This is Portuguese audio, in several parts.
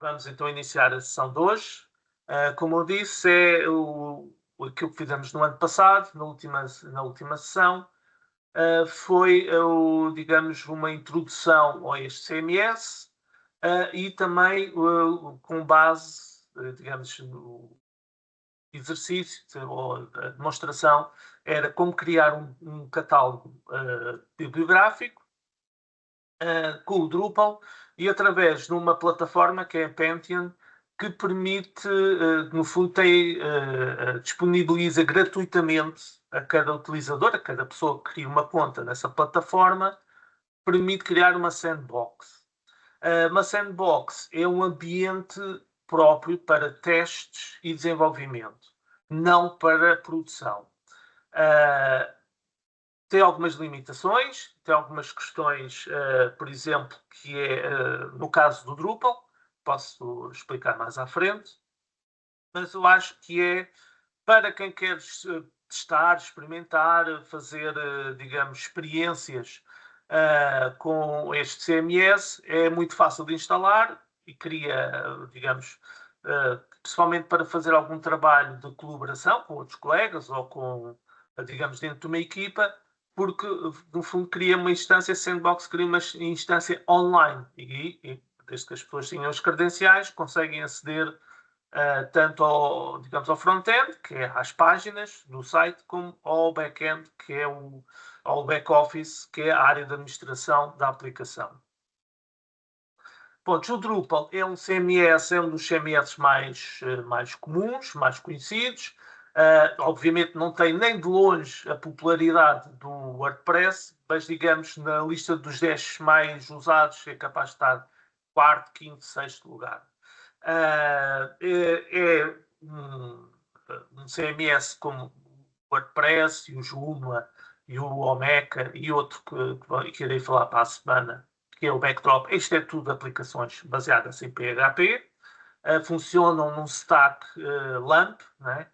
Vamos então iniciar a sessão de hoje. Como eu disse, é aquilo que fizemos no ano passado, na última sessão, foi, digamos, uma introdução a este CMS e também com base, digamos, no exercício ou a demonstração, era como criar um catálogo bibliográfico com o Drupal e através de uma plataforma que é a Pantheon, que permite, no fundo, disponibiliza gratuitamente a cada utilizador, a cada pessoa que cria uma conta nessa plataforma, permite criar uma sandbox. Uma sandbox é um ambiente próprio para testes e desenvolvimento, não para produção. Tem algumas limitações, tem algumas questões, por exemplo, que é no caso do Drupal, posso explicar mais à frente, mas eu acho que é para quem quer testar, experimentar, fazer, digamos, experiências com este CMS, é muito fácil de instalar e cria, digamos, principalmente para fazer algum trabalho de colaboração com outros colegas ou com, digamos, dentro de uma equipa, porque, no fundo, cria uma instância, Sandbox cria uma instância online e desde que as pessoas tenham os credenciais, conseguem aceder tanto ao, digamos, ao front-end, que é às páginas do site, como ao back-end, que é ao back-office, que é a área de administração da aplicação. Pronto, o Drupal é um CMS, é um dos CMS mais comuns, mais conhecidos. Obviamente não tem nem de longe a popularidade do WordPress, mas digamos na lista dos 10 mais usados é capaz de estar quarto, quinto, sexto lugar. É um CMS como o WordPress e o Joomla e o Omeka e outro que irei falar para a semana, que é o Backdrop. Isto é tudo aplicações baseadas em PHP. Funcionam num stack LAMP, né?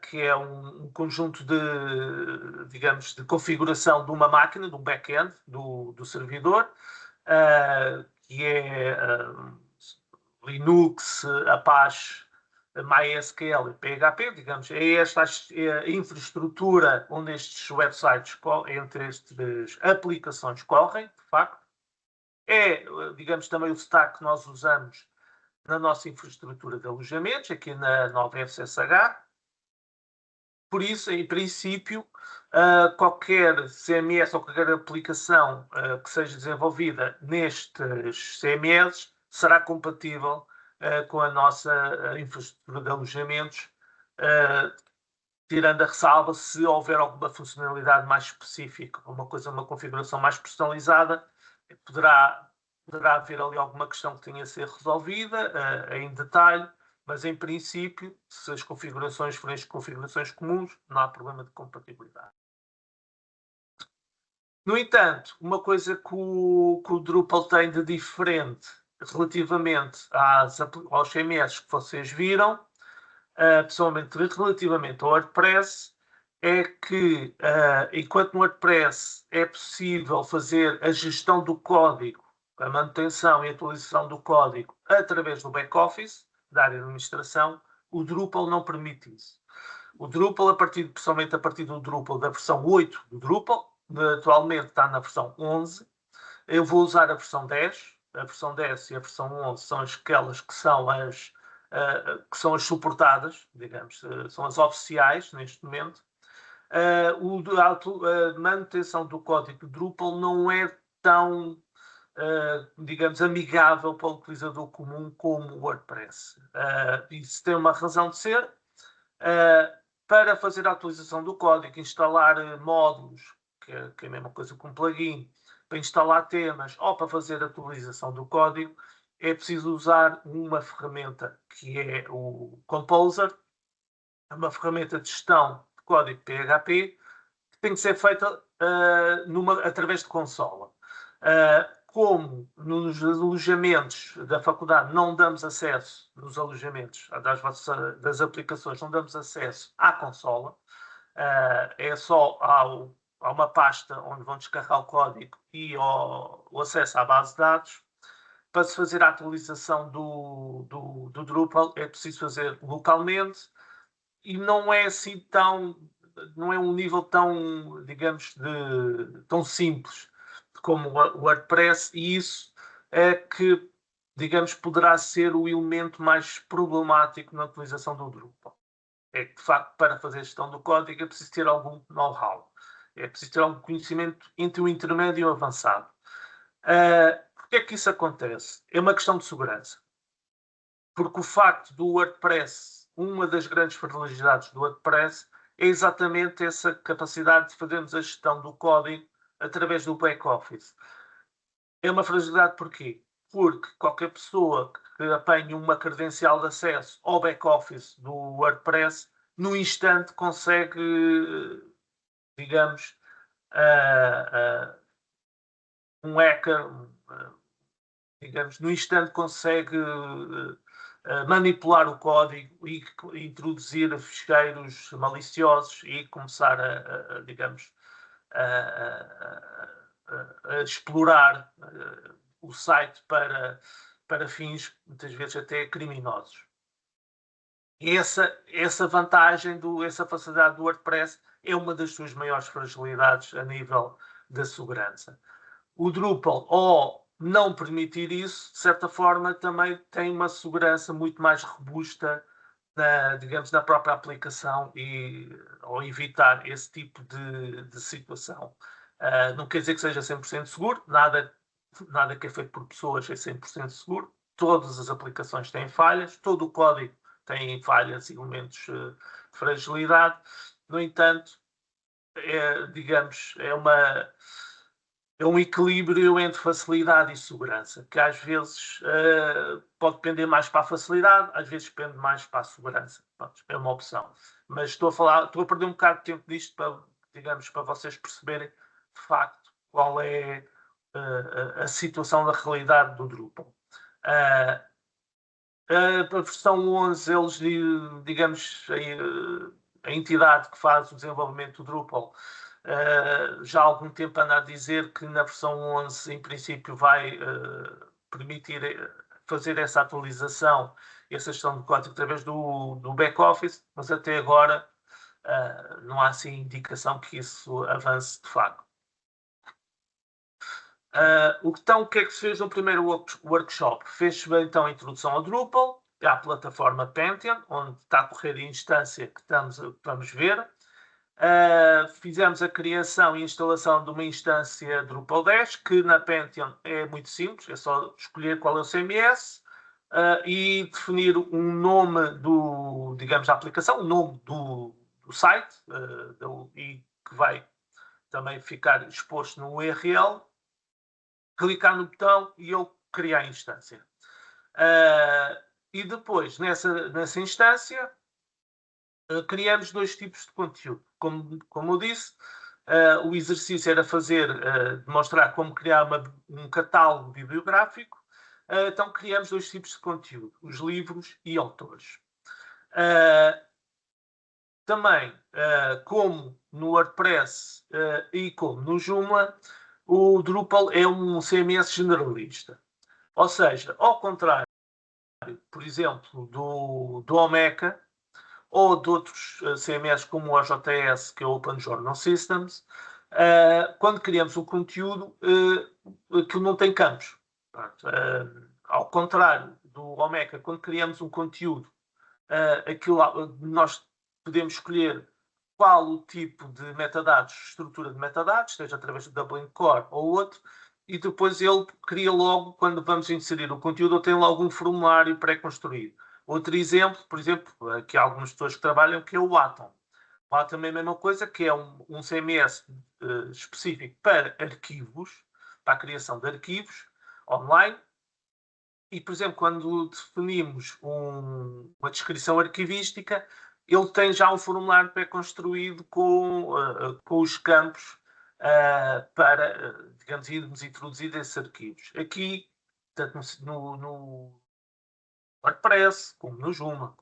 Que é um conjunto de, digamos, de configuração de uma máquina, de um back-end do servidor, que é Linux, Apache, MySQL e PHP, digamos, é esta a infraestrutura onde estes websites, entre estas aplicações correm, de facto. É, digamos, também o stack que nós usamos na nossa infraestrutura de alojamentos, aqui na nova FSSH. Por isso, em princípio, qualquer CMS ou qualquer aplicação que seja desenvolvida nestes CMS será compatível com a nossa infraestrutura de alojamentos, tirando a ressalva se houver alguma funcionalidade mais específica, uma configuração mais personalizada, poderá haver ali alguma questão que tenha a ser resolvida em detalhe, mas em princípio, se as configurações forem as configurações comuns, não há problema de compatibilidade. No entanto, uma coisa que o Drupal tem de diferente relativamente aos CMS que vocês viram, pessoalmente relativamente ao WordPress, é que enquanto no WordPress é possível fazer a gestão do código, a manutenção e atualização do código através do back-office, da área de administração, o Drupal não permite isso. O Drupal, pessoalmente a partir do Drupal, da versão 8 do Drupal, atualmente está na versão 11, eu vou usar a versão 10, a versão 10 e a versão 11 são aquelas que são as suportadas, digamos, são as oficiais neste momento. A manutenção do código Drupal não é tão, digamos, amigável para o utilizador comum como o WordPress. Isso tem uma razão de ser. Para fazer a atualização do código, instalar módulos, que é a mesma coisa que um plugin, para instalar temas ou para fazer a atualização do código, é preciso usar uma ferramenta que é o Composer, uma ferramenta de gestão de código PHP, que tem que ser feita através de consola. Como nos alojamentos da faculdade não damos acesso, nos alojamentos das aplicações, não damos acesso à consola, é só há uma pasta onde vão descarregar o código e o acesso à base de dados. para se fazer a atualização do Drupal é preciso fazer localmente e não é assim tão, não é um nível tão, digamos, tão simples como o WordPress, e isso é que, digamos, poderá ser o elemento mais problemático na utilização do Drupal. É que, de facto, para fazer a gestão do código é preciso ter algum know-how, é preciso ter algum conhecimento entre o intermédio e o avançado. Porquê é que isso acontece? É uma questão de segurança. Porque o facto do WordPress, uma das grandes fragilidades do WordPress, é exatamente essa capacidade de fazermos a gestão do código através do back-office. É uma fragilidade porquê? Porque qualquer pessoa que apanhe uma credencial de acesso ao back-office do WordPress, no instante consegue, digamos, um hacker, digamos, no instante consegue manipular o código e introduzir ficheiros maliciosos e começar digamos, a explorar o site para fins, muitas vezes, até criminosos. E essa vantagem, essa facilidade do WordPress é uma das suas maiores fragilidades a nível da segurança. O Drupal, ao não permitir isso, de certa forma, também tem uma segurança muito mais robusta, digamos, na própria aplicação e ao evitar esse tipo de situação. Não quer dizer que seja 100% seguro, nada que é feito por pessoas é 100% seguro. Todas as aplicações têm falhas, todo o código tem falhas e elementos de fragilidade. No entanto, digamos, é um equilíbrio entre facilidade e segurança, que às vezes pode pender mais para a facilidade, às vezes pende mais para a segurança. Pronto, é uma opção. Mas estou a perder um bocado de tempo disto para, digamos, para vocês perceberem de facto qual é a situação da realidade do Drupal. A versão 11, eles, digamos, a entidade que faz o desenvolvimento do Drupal, já há algum tempo anda a dizer que na versão 11, em princípio, vai permitir fazer essa atualização, essa gestão de código através do back-office, mas até agora não há assim indicação que isso avance de facto. Então, o que é que se fez no primeiro workshop? Fez-se então a introdução ao Drupal, à plataforma Pantheon, onde está a correr a instância que vamos ver. Fizemos a criação e instalação de uma instância Drupal 10, que na Pantheon é muito simples, é só escolher qual é o CMS e definir um nome digamos, da aplicação, o nome do site, e que vai também ficar exposto no URL. Clicar no botão e ele cria a instância. E depois, nessa instância, criamos dois tipos de conteúdo. Como eu disse, o exercício era demonstrar como criar um catálogo bibliográfico. Então, criamos dois tipos de conteúdo, os livros e autores. Também, como no WordPress e como no Joomla, o Drupal é um CMS generalista. Ou seja, ao contrário, por exemplo, do Omeka ou de outros CMS como o OJS, que é o Open Journal Systems, quando criamos um conteúdo, aquilo não tem campos. Ao contrário do Omeka, quando criamos um conteúdo, nós podemos escolher qual o tipo de metadados, estrutura de metadados, seja através do Dublin Core ou outro, e depois ele cria logo, quando vamos inserir o conteúdo, ele tem logo um formulário pré-construído. Outro exemplo, por exemplo, que há algumas pessoas que trabalham, que é o Atom. O Atom é a mesma coisa, que é um CMS específico para arquivos, para a criação de arquivos online. E, por exemplo, quando definimos uma descrição arquivística, ele tem já um formulário pré-construído com os campos para, digamos, irmos introduzir esses arquivos. Aqui, tanto no WordPress, como no Joomla,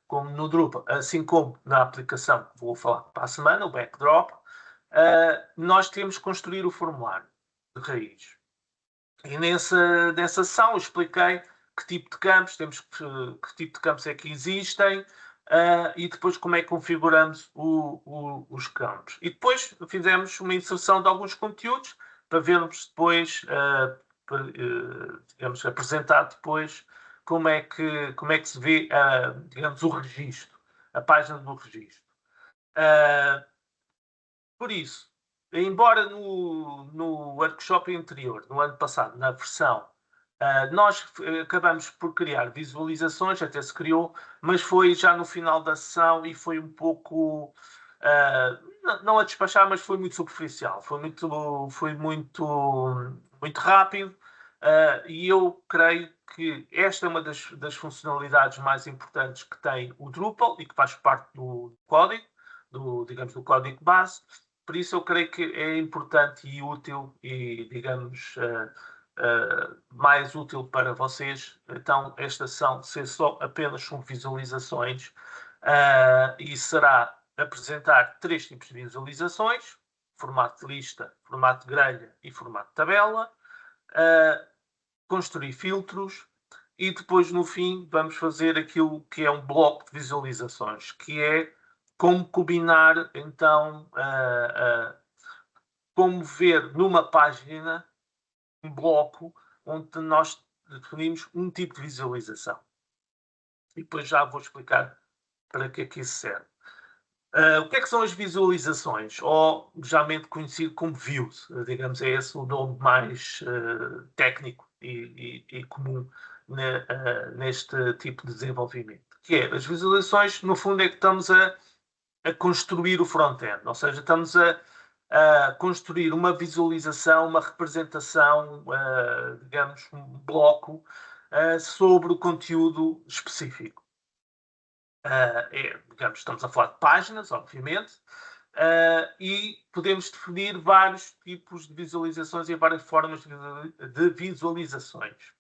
como no Drupal, assim como na aplicação que vou falar para a semana, o Backdrop, nós temos que construir o formulário de raiz. E nessa sessão eu expliquei que tipo de campos que tipo de campos é que existem, e depois como é que configuramos os campos. E depois fizemos uma inserção de alguns conteúdos para vermos depois, digamos, apresentar depois como é que se vê, digamos, o registro, a página do registro. Por isso, embora no workshop anterior, no ano passado, na versão, nós acabamos por criar visualizações, até se criou, mas foi já no final da sessão e foi um pouco, não a despachar, mas foi muito superficial, muito rápido, e eu creio que esta é uma das funcionalidades mais importantes que tem o Drupal e que faz parte do código, digamos, do código base. Por isso eu creio que é importante e útil e, digamos, mais útil para vocês. Então, esta sessão ser só apenas com visualizações, e será apresentar 3 tipos de visualizações: formato de lista, formato de grelha e formato de tabela, construir filtros e depois, no fim, vamos fazer aquilo que é um bloco de visualizações, que é como combinar, então, como ver numa página um bloco onde nós definimos um tipo de visualização. E depois já vou explicar para que é que isso serve. O que é que são as visualizações? Ou geralmente conhecido como views, digamos, é esse o nome mais técnico e comum neste tipo de desenvolvimento. Que é, as visualizações, no fundo, é que estamos a construir o front-end, ou seja, estamos a construir uma visualização, uma representação, digamos, um bloco sobre o conteúdo específico. Digamos, estamos a falar de páginas, obviamente, e podemos definir vários tipos de visualizações e várias formas de visualizações.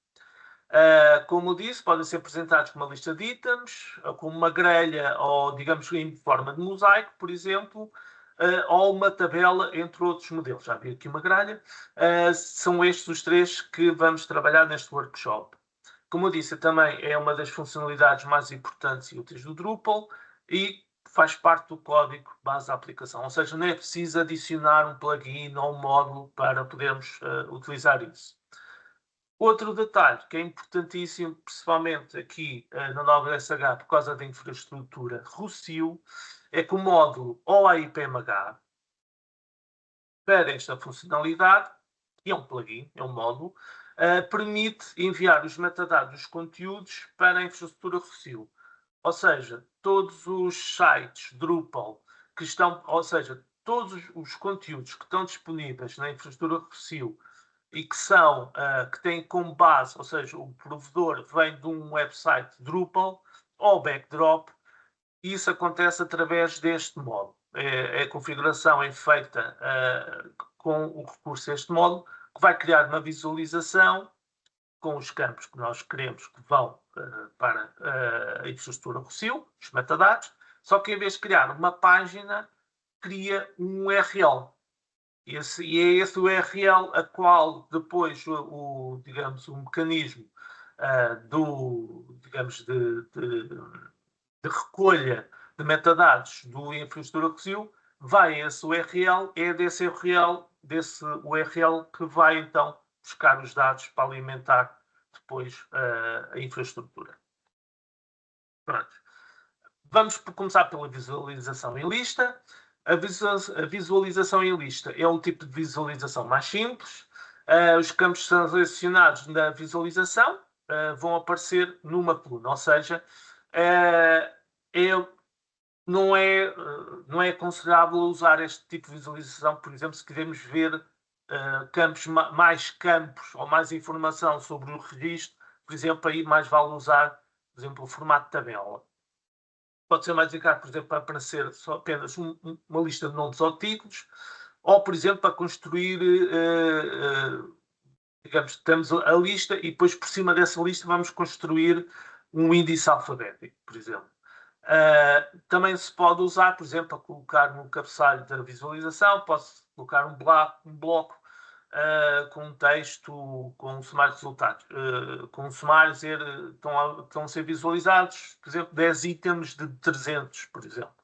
Como disse, podem ser apresentados com uma lista de itens, como uma grelha, ou digamos em forma de mosaico, por exemplo, ou uma tabela, entre outros modelos. Já vi aqui uma grelha. São estes os 3 que vamos trabalhar neste workshop. Como eu disse, também é uma das funcionalidades mais importantes e úteis do Drupal e faz parte do código base da aplicação. Ou seja, não é preciso adicionar um plugin ou um módulo para podermos utilizar isso. Outro detalhe que é importantíssimo, principalmente aqui na nova SH, por causa da infraestrutura Rossio, é que o módulo OAI-PMH, para esta funcionalidade, e é um plugin, é um módulo, permite enviar os metadados dos conteúdos para a infraestrutura Rossio. Ou seja, todos os sites Drupal que estão, ou seja, todos os conteúdos que estão disponíveis na infraestrutura Rossio e que têm como base, ou seja, o provedor vem de um website Drupal ou backdrop, e isso acontece através deste módulo. A configuração é feita com o recurso a este módulo, que vai criar uma visualização com os campos que nós queremos que vão para a infraestrutura Rossio, os metadados, só que em vez de criar uma página, cria um URL. E é esse URL a qual depois digamos, o mecanismo digamos, de recolha de metadados do infraestrutura Rossio vai a esse URL, é desse URL que vai então buscar os dados para alimentar depois a infraestrutura. Pronto. Vamos começar pela visualização em lista. A visualização em lista é um tipo de visualização mais simples. Os campos selecionados na visualização vão aparecer numa coluna, ou seja, não é aconselhável usar este tipo de visualização, por exemplo, se queremos ver mais campos ou mais informação sobre o registro, por exemplo, aí mais vale usar, por exemplo, o formato de tabela. Pode ser mais indicado, por exemplo, para aparecer só apenas uma lista de nomes ou títulos, ou, por exemplo, para construir, digamos, temos a lista e depois por cima dessa lista vamos construir um índice alfabético, por exemplo. Também se pode usar, por exemplo, para colocar no cabeçalho da visualização, posso colocar um bloco com um texto, com um sumário de resultados, com um sumário estão a ser visualizados, por exemplo, 10 itens de 300, por exemplo.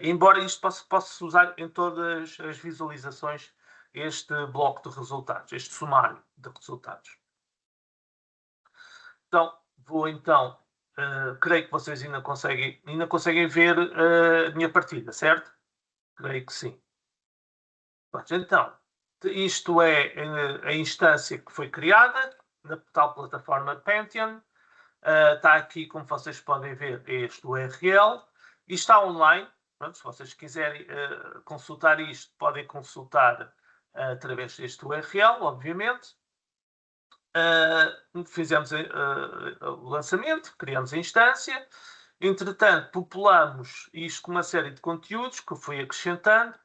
Embora isto possa usar em todas as visualizações este bloco de resultados, este sumário de resultados. Então, creio que vocês ainda conseguem ver a minha partida, certo? Creio que sim. Então, isto é a instância que foi criada na tal plataforma Pantheon. Está aqui, como vocês podem ver, este URL. E está online. Pronto, se vocês quiserem consultar isto, podem consultar através deste URL, obviamente. Fizemos o lançamento, criamos a instância. Entretanto, populamos isto com uma série de conteúdos que eu fui acrescentando,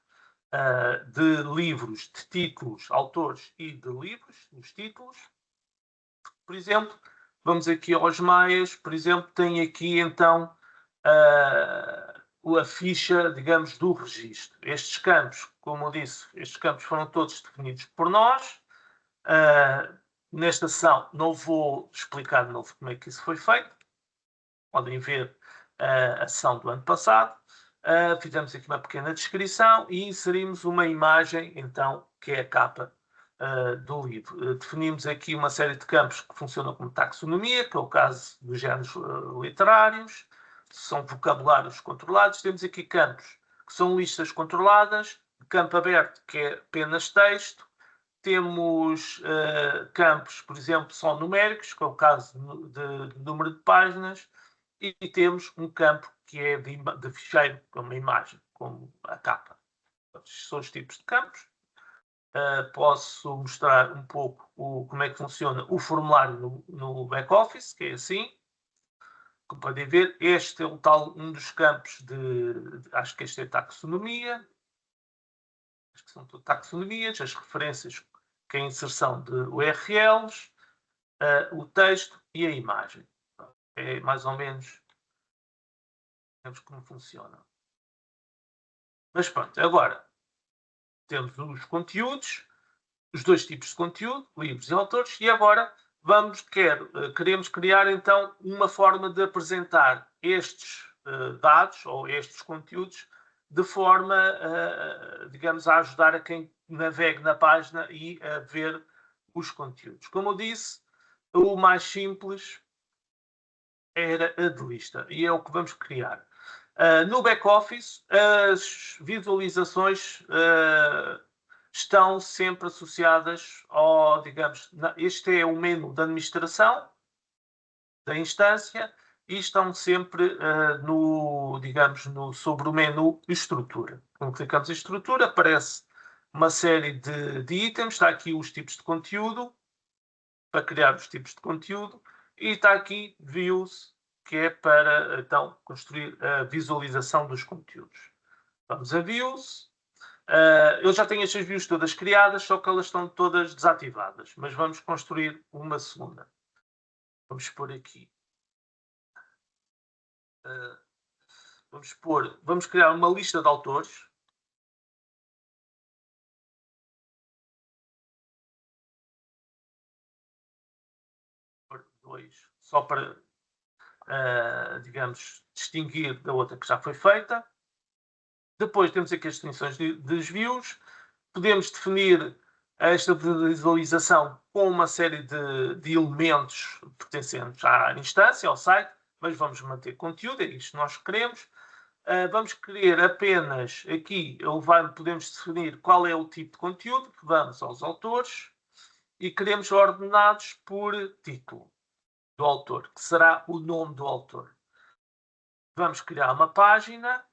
de livros, de títulos, autores e de livros, os títulos. Por exemplo, vamos aqui aos maias, por exemplo, tem aqui então a ficha, digamos, do registro. Estes campos, como eu disse, estes campos foram todos definidos por nós. Nesta sessão não vou explicar de novo como é que isso foi feito. Podem ver a sessão do ano passado. Fizemos aqui uma pequena descrição e inserimos uma imagem, então, que é a capa do livro. Definimos aqui uma série de campos que funcionam como taxonomia, que é o caso dos géneros literários, são vocabulários controlados. Temos aqui campos que são listas controladas, campo aberto, que é apenas texto. Temos campos, por exemplo, só numéricos, que é o caso de número de páginas, e temos um campo que é de ficheiro, com uma imagem, como a capa. Estes são os tipos de campos. Posso mostrar um pouco como é que funciona o formulário no back-office, que é assim. Como podem ver, este é um dos campos acho que este é taxonomia. Acho que são tudo taxonomias, as referências, que é a inserção de URLs, o texto e a imagem. É mais ou menos como funciona. Mas pronto, agora temos os conteúdos, os dois tipos de conteúdo, livros e autores, e agora queremos criar então uma forma de apresentar estes dados ou estes conteúdos de forma, digamos, a ajudar a quem navegue na página e a ver os conteúdos. Como eu disse, o mais simples era a de lista e é o que vamos criar. No back-office, as visualizações estão sempre associadas ao, digamos, este é o menu de administração da instância e estão sempre sobre o menu estrutura. Quando clicamos em estrutura, aparece uma série de itens, está aqui os tipos de conteúdo, para criar os tipos de conteúdo, e está aqui views, que é para então construir a visualização dos conteúdos. Vamos a views. Eu já tenho estas views todas criadas, só que elas estão todas desativadas, mas vamos construir uma segunda. Vamos pôr aqui. Vamos criar uma lista de autores. Só para, digamos, distinguir da outra que já foi feita. Depois temos aqui as definições dos views. Podemos definir esta visualização com uma série de elementos pertencentes à instância, ao site, mas vamos manter conteúdo, é isto que nós queremos. Vamos querer apenas aqui, podemos definir qual é o tipo de conteúdo, vamos aos autores e queremos ordenados por título do autor, que será o nome do autor. Vamos criar uma página,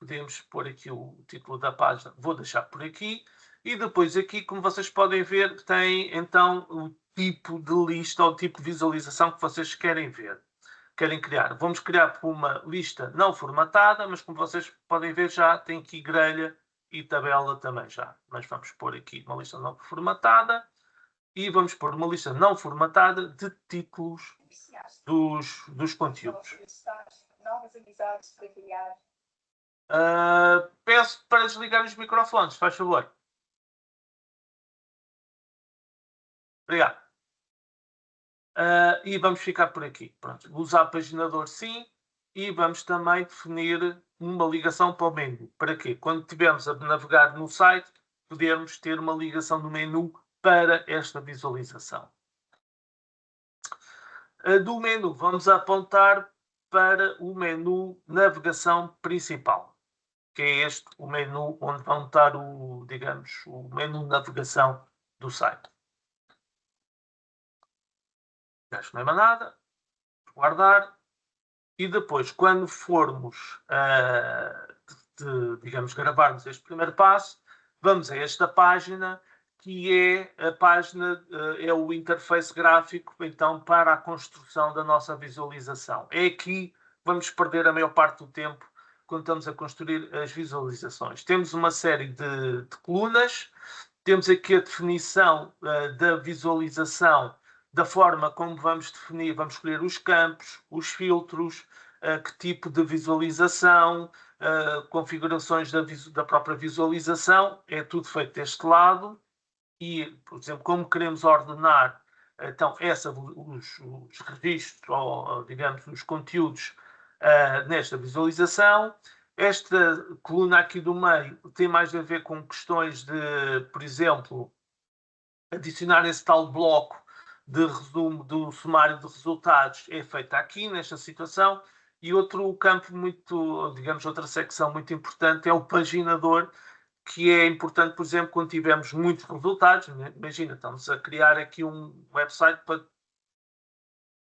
podemos pôr aqui o título da página, vou deixar por aqui, e depois aqui, como vocês podem ver, tem então o tipo de lista ou tipo de visualização que vocês querem ver. Querem criar. Vamos criar por uma lista não formatada, mas como vocês podem ver já tem aqui grelha e tabela também já. Mas vamos pôr aqui uma lista não formatada e vamos pôr uma lista não formatada de títulos dos conteúdos. Novas amizades para criar. Peço para desligar os microfones, faz favor. Obrigado. E vamos ficar por aqui. Pronto. Usar paginador sim. E vamos também definir uma ligação para o menu. Para quê? Quando estivermos a navegar no site, podermos ter uma ligação do menu para esta visualização. Do menu, vamos apontar para o menu navegação principal, que é este, o menu onde vão estar o menu navegação do site. Acho que não é mais nada. Guardar. E depois, quando formos, gravarmos este primeiro passo, vamos a esta página, que é a página, é o interface gráfico, então, para a construção da nossa visualização. É aqui que vamos perder a maior parte do tempo quando estamos a construir as visualizações. Temos uma série de colunas, temos aqui a definição da visualização, da forma como vamos definir, vamos escolher os campos, os filtros, que tipo de visualização, configurações da própria visualização, é tudo feito deste lado. E, por exemplo, como queremos ordenar então os registros, ou digamos, os conteúdos nesta visualização. Esta coluna aqui do meio tem mais a ver com questões de, por exemplo, adicionar esse tal bloco de resumo do sumário de resultados é feita aqui, nesta situação. E outro campo muito, digamos, outra secção muito importante é o paginador, que é importante, por exemplo, quando tivermos muitos resultados. Imagina, estamos a criar aqui um website para,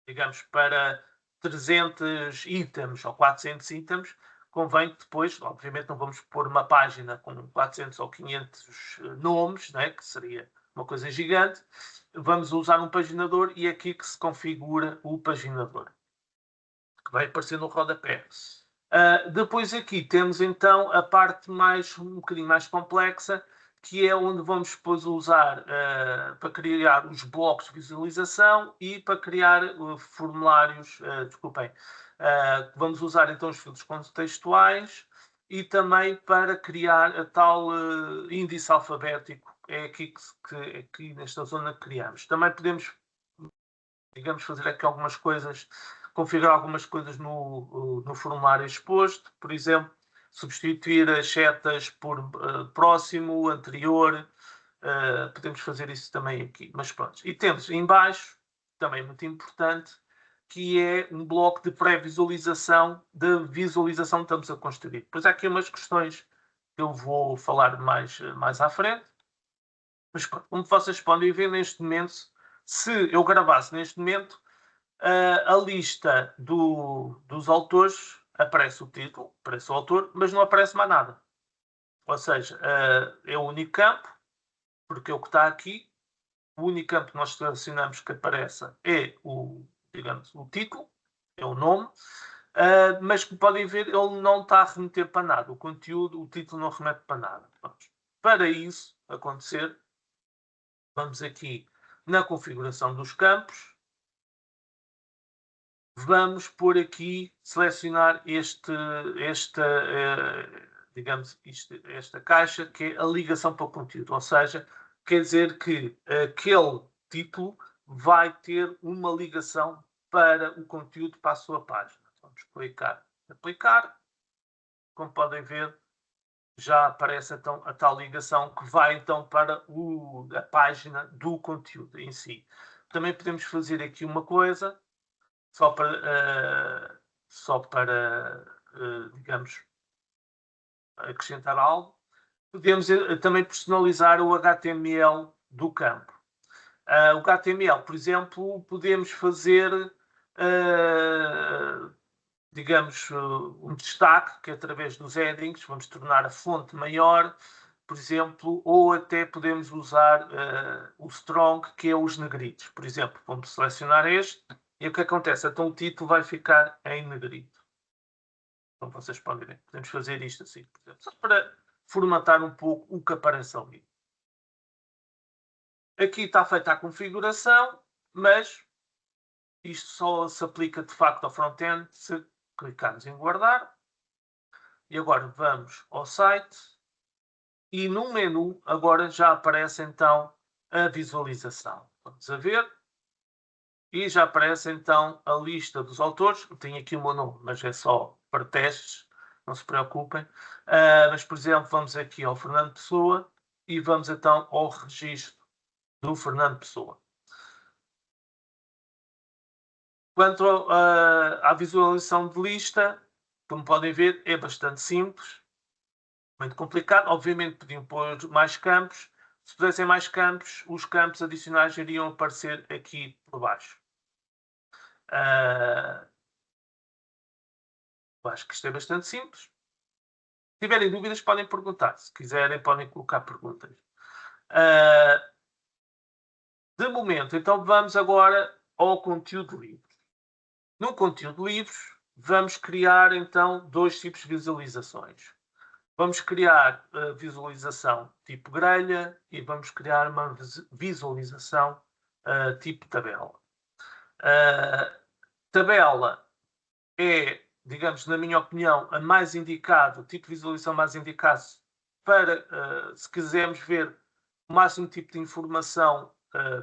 digamos, para 300 itens ou 400 itens, convém que depois, obviamente não vamos pôr uma página com 400 ou 500 nomes, né, que seria uma coisa gigante. Vamos usar um paginador e é aqui que se configura o paginador, que vai aparecer no rodapé. Depois aqui temos então a parte um bocadinho mais complexa, que é onde vamos depois usar para criar os blocos de visualização e para criar formulários, vamos usar então os filtros contextuais e também para criar a tal índice alfabético. É aqui aqui nesta zona que criamos. Também podemos, digamos, fazer aqui algumas coisas, configurar algumas coisas no formulário exposto, por exemplo, substituir as setas por próximo, anterior, podemos fazer isso também aqui, mas pronto. E temos em baixo, também muito importante, que é um bloco de pré-visualização da visualização que estamos a construir. Depois há aqui umas questões que eu vou falar mais à frente, mas pronto, como vocês podem ver neste momento, se eu gravasse neste momento, a lista dos autores, aparece o título, aparece o autor, mas não aparece mais nada. Ou seja, é o único campo, porque é o que está aqui. O único campo que nós selecionamos que apareça é digamos, o título, é o nome, mas como podem ver, ele não está a remeter para nada. O conteúdo, o título não remete para nada. Pronto. Para isso acontecer, vamos aqui na configuração dos campos. Vamos por aqui selecionar esta caixa, que é a ligação para o conteúdo. Ou seja, quer dizer que aquele título vai ter uma ligação para o conteúdo, para a sua página. Vamos clicar em aplicar. Como podem ver, já aparece então a tal ligação que vai então para a página do conteúdo em si. Também podemos fazer aqui uma coisa, só para digamos, acrescentar algo. Podemos também personalizar o HTML do campo. O HTML, por exemplo, podemos fazer, digamos, um destaque, que através dos headings vamos tornar a fonte maior, por exemplo, ou até podemos usar o strong, que é os negritos. Por exemplo, vamos selecionar este. E o que acontece? Então o título vai ficar em negrito. Como vocês podem ver. Podemos fazer isto assim, por exemplo, só para formatar um pouco o que aparece ali. Aqui está feita a configuração, mas isto só se aplica de facto ao front-end se clicarmos em guardar. E agora vamos ao site. E no menu agora já aparece então a visualização. Vamos a ver. E já aparece então a lista dos autores. Tenho aqui o meu nome, mas é só para testes, não se preocupem. Mas, por exemplo, vamos aqui ao Fernando Pessoa e vamos então ao registro do Fernando Pessoa. Quanto à visualização de lista, como podem ver, é bastante simples, muito complicado. Obviamente podiam pôr mais campos. Se pusessem mais campos, os campos adicionais iriam aparecer aqui por baixo. Eu acho que isto é bastante simples. Se tiverem dúvidas, podem perguntar. Se quiserem, podem colocar perguntas. De momento, então vamos agora ao conteúdo de livros. No conteúdo de livros, vamos criar então dois tipos de visualizações. Vamos criar a visualização tipo grelha e vamos criar uma visualização tipo tabela. Tabela é, digamos, na minha opinião, a mais indicada, o tipo de visualização mais indicado para, se quisermos ver o máximo tipo de informação,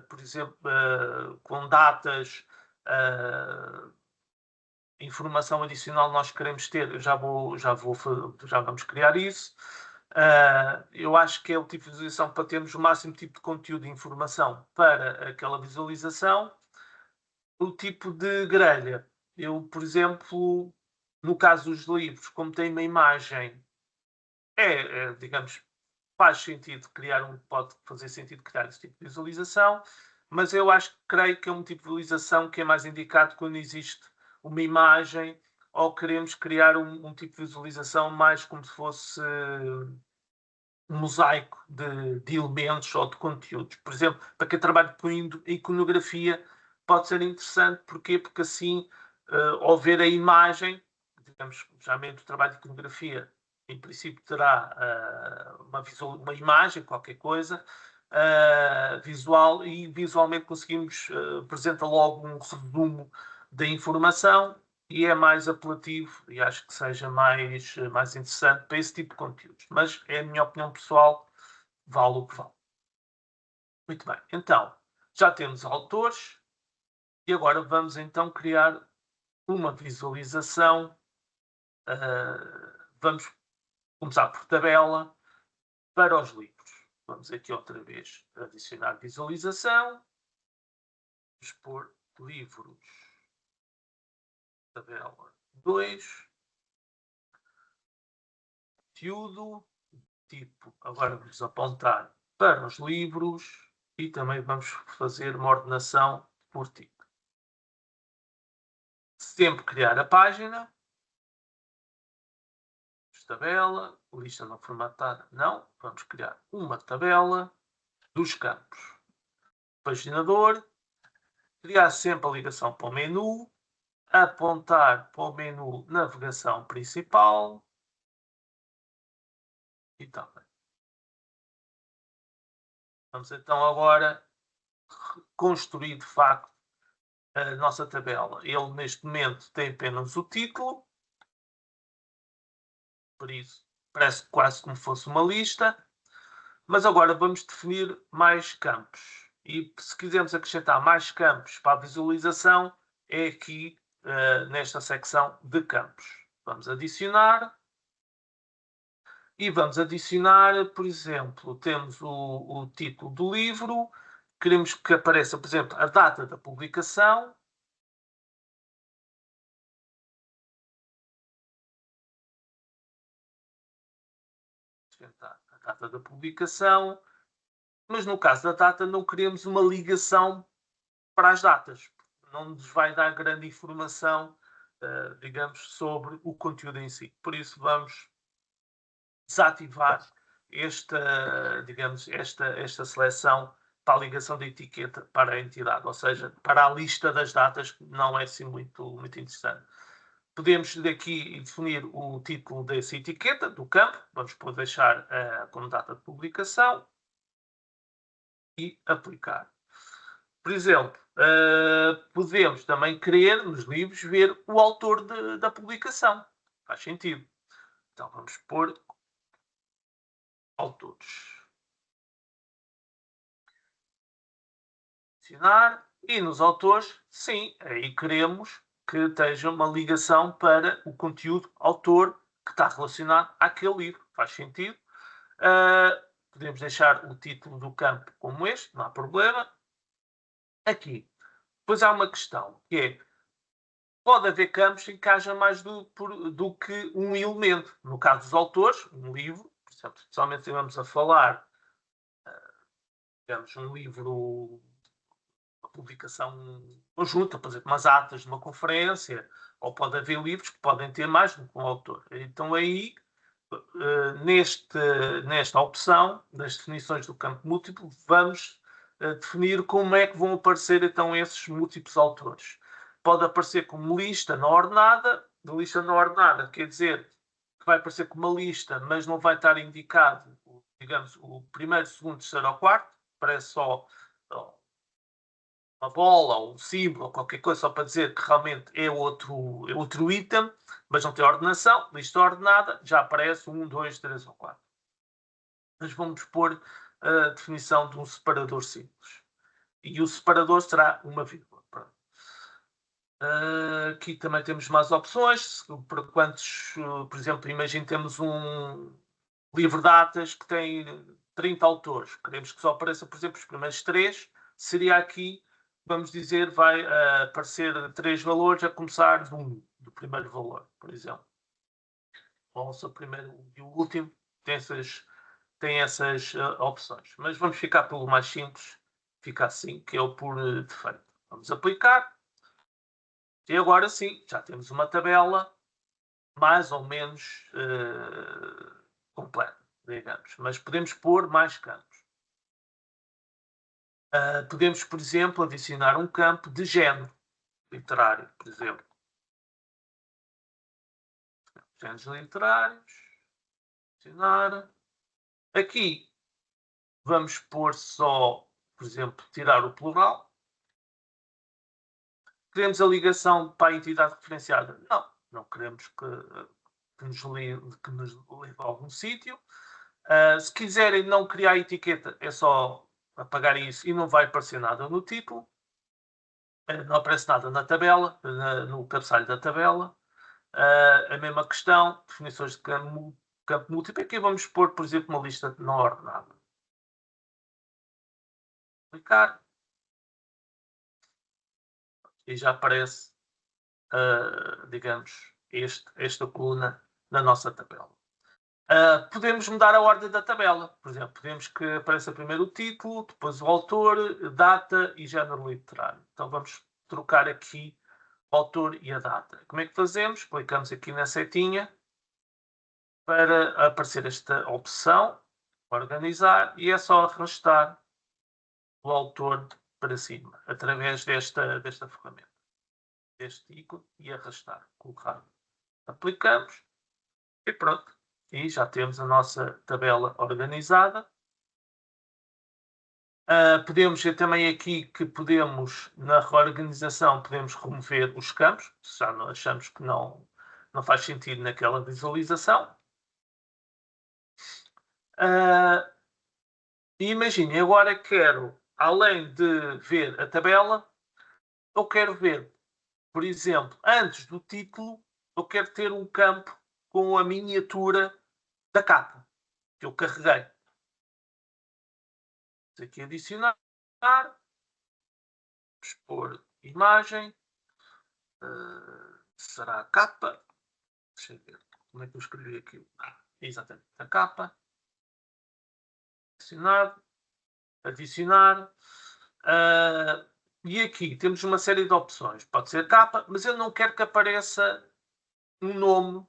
por exemplo, com datas, informação adicional nós queremos ter, já vamos criar isso. Eu acho que é o tipo de visualização para termos o máximo tipo de conteúdo e informação para aquela visualização. O tipo de grelha, eu, por exemplo, no caso dos livros, como tem uma imagem, digamos, faz sentido pode fazer sentido criar esse tipo de visualização, mas eu creio que é um tipo de visualização que é mais indicado quando existe uma imagem ou queremos criar um tipo de visualização mais como se fosse um mosaico de elementos ou de conteúdos. Por exemplo, para quem trabalha com iconografia, pode ser interessante. Porquê? Porque assim, ao ver a imagem, digamos, geralmente o trabalho de iconografia, em princípio, terá uma imagem, qualquer coisa, visual, e visualmente conseguimos apresentar logo um resumo da informação e é mais apelativo e acho que seja mais interessante para esse tipo de conteúdos. Mas é a minha opinião pessoal, vale o que vale. Muito bem, então, já temos autores e agora vamos então criar uma visualização. Vamos começar por tabela para os livros. Vamos aqui outra vez adicionar visualização. Vamos pôr livros, tabela 2, conteúdo, tipo, agora vamos apontar para os livros e também vamos fazer uma ordenação por tipo. Sempre criar a página, tabela, lista não formatada, não, vamos criar uma tabela dos campos. Paginador, criar sempre a ligação para o menu, apontar para o menu navegação principal e também. Vamos então agora construir de facto a nossa tabela. Ele neste momento tem apenas o título, por isso parece quase como fosse uma lista, mas agora vamos definir mais campos. E se quisermos acrescentar mais campos para a visualização, é aqui nesta secção de campos. Vamos adicionar. E vamos adicionar, por exemplo, temos o título do livro, queremos que apareça, por exemplo, a data da publicação. A data da publicação, mas no caso da data não queremos uma ligação para as datas, não nos vai dar grande informação, digamos, sobre o conteúdo em si. Por isso vamos desativar esta seleção para a ligação da etiqueta para a entidade, ou seja, para a lista das datas, que não é assim muito interessante. Podemos daqui definir o título dessa etiqueta, do campo, vamos deixar como data de publicação e aplicar. Por exemplo, podemos também querer nos livros ver o autor da publicação. Faz sentido. Então vamos pôr autores. adicionar. E nos autores, sim, aí queremos que esteja uma ligação para o conteúdo autor que está relacionado àquele livro. Faz sentido. Podemos deixar o título do campo como este, não há problema. Aqui. Depois há uma questão, que é, pode haver campos em que haja mais do que um elemento. No caso dos autores, um livro, por exemplo, especialmente se estivermos a falar, digamos, um livro, uma publicação conjunta, por exemplo, umas atas de uma conferência, ou pode haver livros que podem ter mais do que um autor. Então aí, nesta opção, nas definições do campo múltiplo, vamos definir como é que vão aparecer então esses múltiplos autores. Pode aparecer como lista não ordenada. De lista não ordenada quer dizer que vai aparecer como uma lista, mas não vai estar indicado, digamos, o primeiro, segundo, terceiro ou quarto. Parece só uma bola ou um símbolo ou qualquer coisa, só para dizer que realmente é outro item, mas não tem ordenação. Lista ordenada, já aparece 1, 2, 3 ou 4. Mas vamos pôr a definição de um separador simples. E o separador será uma vírgula. Aqui também temos mais opções. Para quantos, por exemplo, imagine temos um livro de atas que tem 30 autores. Queremos que só apareça, por exemplo, os primeiros 3. Seria aqui, vamos dizer, vai aparecer 3 valores a começar do primeiro valor, por exemplo. Ou o primeiro e o último tem essas opções. Mas vamos ficar pelo mais simples, fica assim, que é o por defeito. Vamos aplicar. E agora sim, já temos uma tabela mais ou menos completa, digamos. Mas podemos pôr mais campos. Podemos, por exemplo, adicionar um campo de género literário, por exemplo. Géneros literários. Adicionar. Aqui vamos pôr só, por exemplo, tirar o plural. Queremos a ligação para a entidade referenciada? Não queremos que nos leve a algum sítio. Se quiserem não criar etiqueta, é só apagar isso e não vai aparecer nada no título. Não aparece nada na tabela, no cabeçalho da tabela. A mesma questão, definições de campo múltiplo. Aqui vamos pôr, por exemplo, uma lista não ordenada. Clicar. E já aparece, digamos, esta coluna na nossa tabela. Podemos mudar a ordem da tabela. Por exemplo, podemos que apareça primeiro o título, depois o autor, data e género literário. Então vamos trocar aqui o autor e a data. Como é que fazemos? Clicamos aqui na setinha para aparecer esta opção, organizar, e é só arrastar o autor para cima, através desta ferramenta. Este ícone e arrastar, colocar. Aplicamos e pronto. E já temos a nossa tabela organizada. Podemos ver também aqui que podemos, na reorganização, podemos remover os campos, se já não achamos que não faz sentido naquela visualização. E imagine, agora quero, além de ver a tabela, eu quero ver, por exemplo, antes do título, eu quero ter um campo com a miniatura da capa que eu carreguei. Aqui adicionar, expor imagem, será a capa. Deixa eu ver como é que eu escrevi aqui. Exatamente, a capa. Adicionar. E aqui temos uma série de opções. Pode ser capa, mas eu não quero que apareça um nome.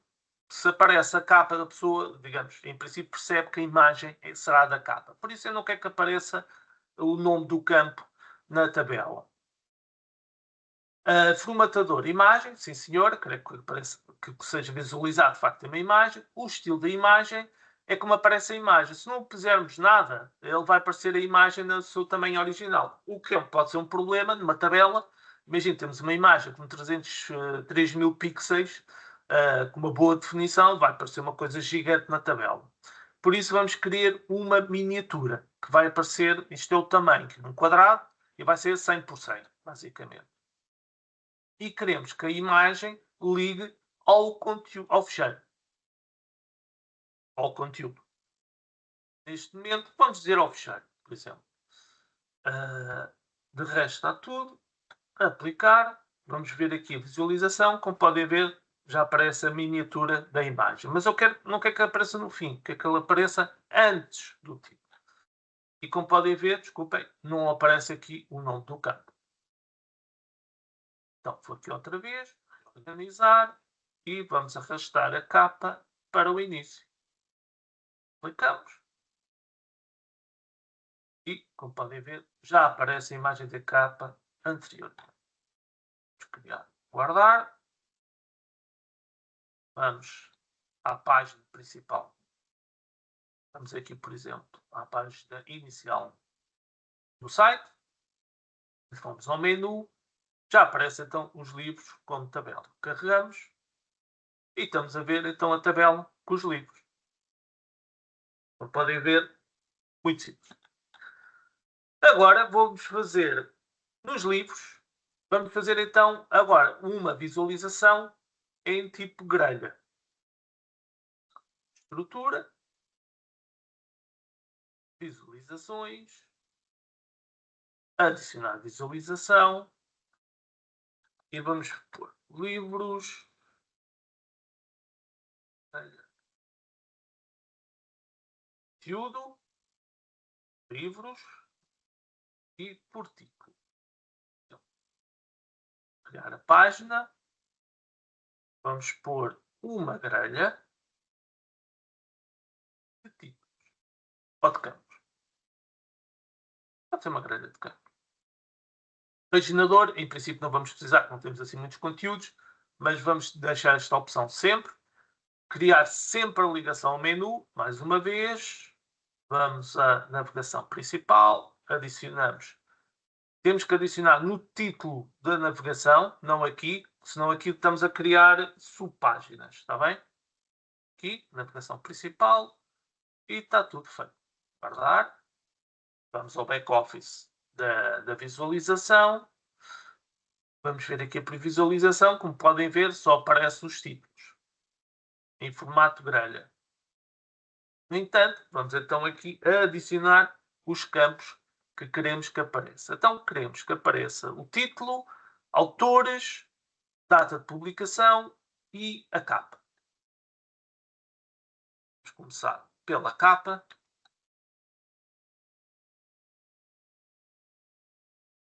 Se aparece a capa da pessoa, digamos, em princípio percebe que a imagem será da capa. Por isso eu não quero que apareça o nome do campo na tabela. Formatador imagem, sim senhor, quero que seja visualizado de facto uma imagem. O estilo da imagem é como aparece a imagem. Se não pusermos nada, ele vai aparecer a imagem no seu tamanho original. O que pode ser um problema numa tabela. Imagina, temos uma imagem com 3.000 pixels, com uma boa definição, vai aparecer uma coisa gigante na tabela. Por isso vamos querer uma miniatura, que vai aparecer, isto é o tamanho, um quadrado, e vai ser 100%, basicamente. E queremos que a imagem ligue ao conteúdo, ao fecheiro, ao conteúdo. Neste momento, vamos dizer ao fecheiro, por exemplo. De resto está tudo. Aplicar. Vamos ver aqui a visualização. Como podem ver, já aparece a miniatura da imagem. Mas eu não quero que apareça no fim. Quero que ela apareça antes do título. E como podem ver, desculpem, não aparece aqui o nome do campo. Então, vou aqui outra vez. Organizar. E vamos arrastar a capa para o início. Clicamos. E, como podem ver, já aparece a imagem da capa anterior. Vamos criar, guardar. Vamos à página principal. Vamos aqui, por exemplo, à página inicial do site. Vamos ao menu. Já aparecem então os livros como tabela. Carregamos e estamos a ver então a tabela com os livros. Como podem ver, muito simples. Agora vamos fazer nos livros. Vamos fazer então agora uma visualização em tipo grelha. Estrutura. Visualizações. Adicionar visualização. E vamos pôr livros. Conteúdo. Livros. E por título. Então, criar a página. Vamos pôr uma grelha de títulos. Ou de campos. Pode ser uma grelha de campos. Paginador, em princípio não vamos precisar, não temos assim muitos conteúdos, mas vamos deixar esta opção sempre. Criar sempre a ligação ao menu, mais uma vez. Vamos à navegação principal, adicionamos. Temos que adicionar no título da navegação, não aqui, senão aqui estamos a criar subpáginas, está bem? Aqui, navegação principal, e está tudo feito. Guardar. Vamos ao back-office da visualização. Vamos ver aqui a previsualização. Como podem ver, só aparecem os títulos em formato grelha. No entanto, vamos então aqui adicionar os campos que queremos que apareça. Então, queremos que apareça o título, autores, data de publicação e a capa. Vamos começar pela capa.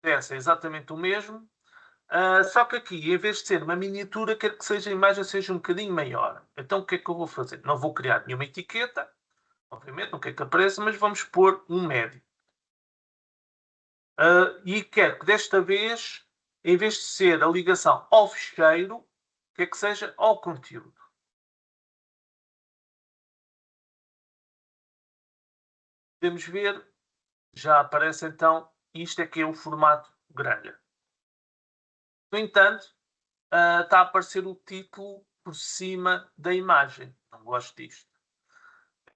Essa é exatamente o mesmo. Só que aqui, em vez de ser uma miniatura, quero que a imagem seja um bocadinho maior. Então, o que é que eu vou fazer? Não vou criar nenhuma etiqueta. Obviamente, não quero que apareça, mas vamos pôr um médio. E quero que desta vez, em vez de ser a ligação ao ficheiro, quero que seja ao conteúdo. Podemos ver, já aparece então, isto é que é o formato grelha. No entanto, está a aparecer o título por cima da imagem. Não gosto disto.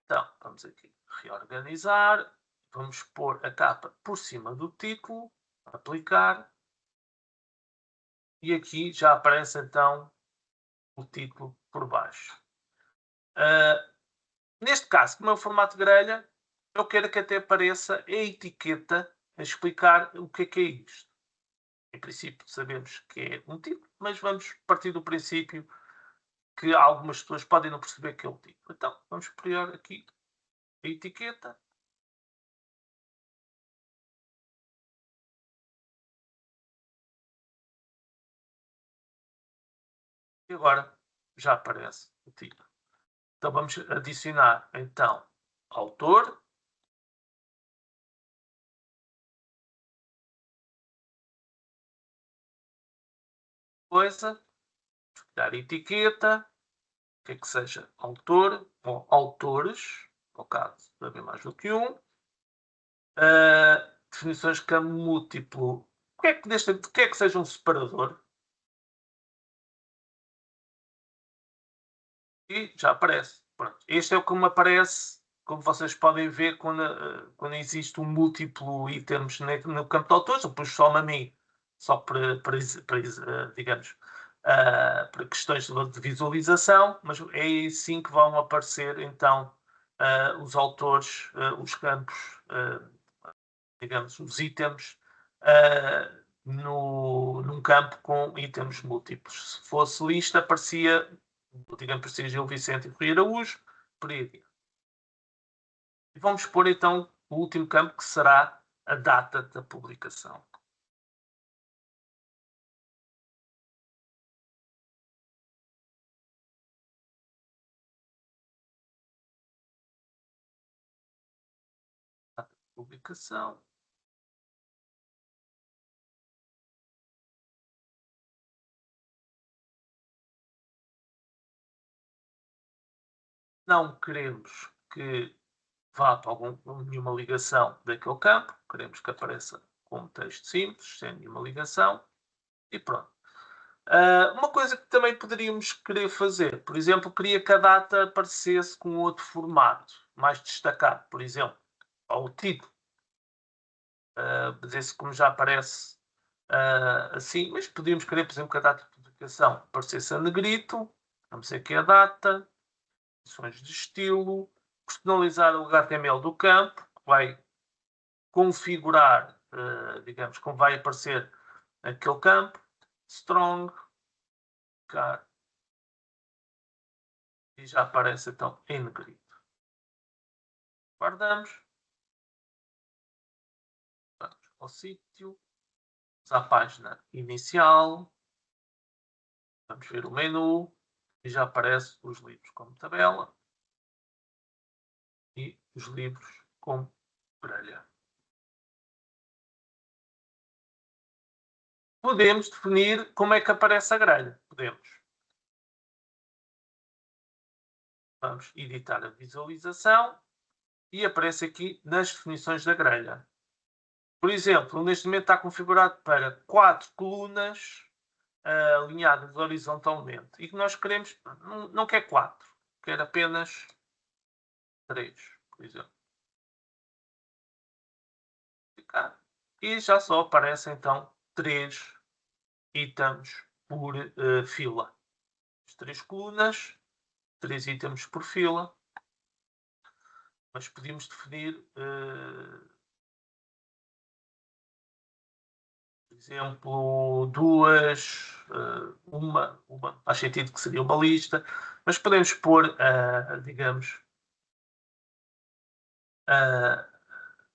Então, vamos aqui reorganizar. Vamos pôr a capa por cima do título. Aplicar. E aqui já aparece então o título por baixo. Neste caso, como é o formato grelha, eu quero que até apareça a etiqueta a explicar o que é isto. Em princípio sabemos que é um título, mas vamos partir do princípio que algumas pessoas podem não perceber que é o título. Então, vamos criar aqui a etiqueta. E agora já aparece o título. Então vamos adicionar então autor. Coisa. Dar etiqueta. Que é que seja autor ou autores. No caso, deve haver mais do que um. Definições de campo múltiplo. O que é que seja um separador? E já aparece. Pronto. Este é o que me aparece como vocês podem ver, quando existe um múltiplo itens no campo de autores, eu pus só a mim, só para digamos, para questões de visualização, mas é assim que vão aparecer, então, os autores, os campos, digamos, os itens, num campo com itens múltiplos. Se fosse lista, aparecia, digamos, aparecia Gil Vicente e Rui Araújo, por aí adiante. E vamos pôr então o último campo, que será a data da publicação. Data de publicação. Não queremos que vá para nenhuma ligação daquele campo, queremos que apareça com um texto simples, sem nenhuma ligação, e pronto. Uma coisa que também poderíamos querer fazer, por exemplo, queria que a data aparecesse com outro formato, mais destacado, por exemplo, ou o título. Dizer-se como já aparece assim, mas podíamos querer, por exemplo, que a data de publicação aparecesse a negrito, vamos dizer que é a data, opções de estilo, personalizar o HTML do campo, que vai configurar, digamos, como vai aparecer aquele campo, strong, car, e já aparece então em negrito. Guardamos, vamos ao sítio, vamos à página inicial, vamos ver o menu, e já aparece os livros como tabela e os livros com grelha. Podemos definir como é que aparece a grelha. Podemos. Vamos editar a visualização e aparece aqui nas definições da grelha. Por exemplo, neste momento está configurado para 4 colunas alinhadas horizontalmente. E que nós queremos, não quer 4, quer apenas 3, por exemplo. E já só aparecem então 3 itens por fila. As 3 colunas, 3 itens por fila. Mas podíamos definir, por exemplo, duas, uma faz sentido que seria uma lista, mas podemos pôr, digamos,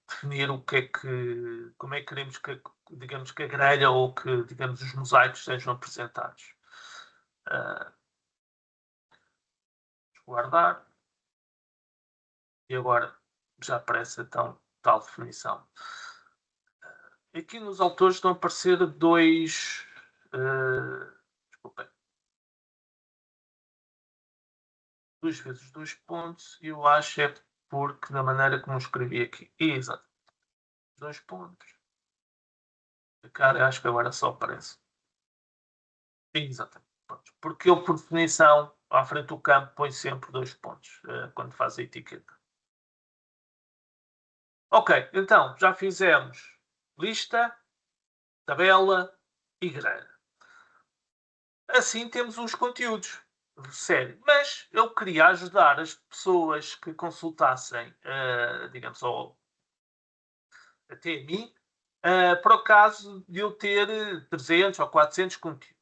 definir o que é que, como é que queremos que, digamos, que a grelha ou que, digamos, os mosaicos sejam apresentados. Guardar. E agora já aparece então tal definição. Aqui nos autores estão a aparecer dois. Desculpem. 2 vezes 2 pontos. E eu acho é porque da maneira como escrevi aqui. Exato. 2 pontos. Cara, acho que agora só aparece. Exatamente. Porque ele, por definição, à frente do campo, põe sempre 2 pontos quando faz a etiqueta. Ok, então já fizemos lista, tabela e grelha. Assim temos os conteúdos. Sério. Mas eu queria ajudar as pessoas que consultassem, digamos, ou até a mim, por acaso de eu ter 300 ou 400 conteúdos.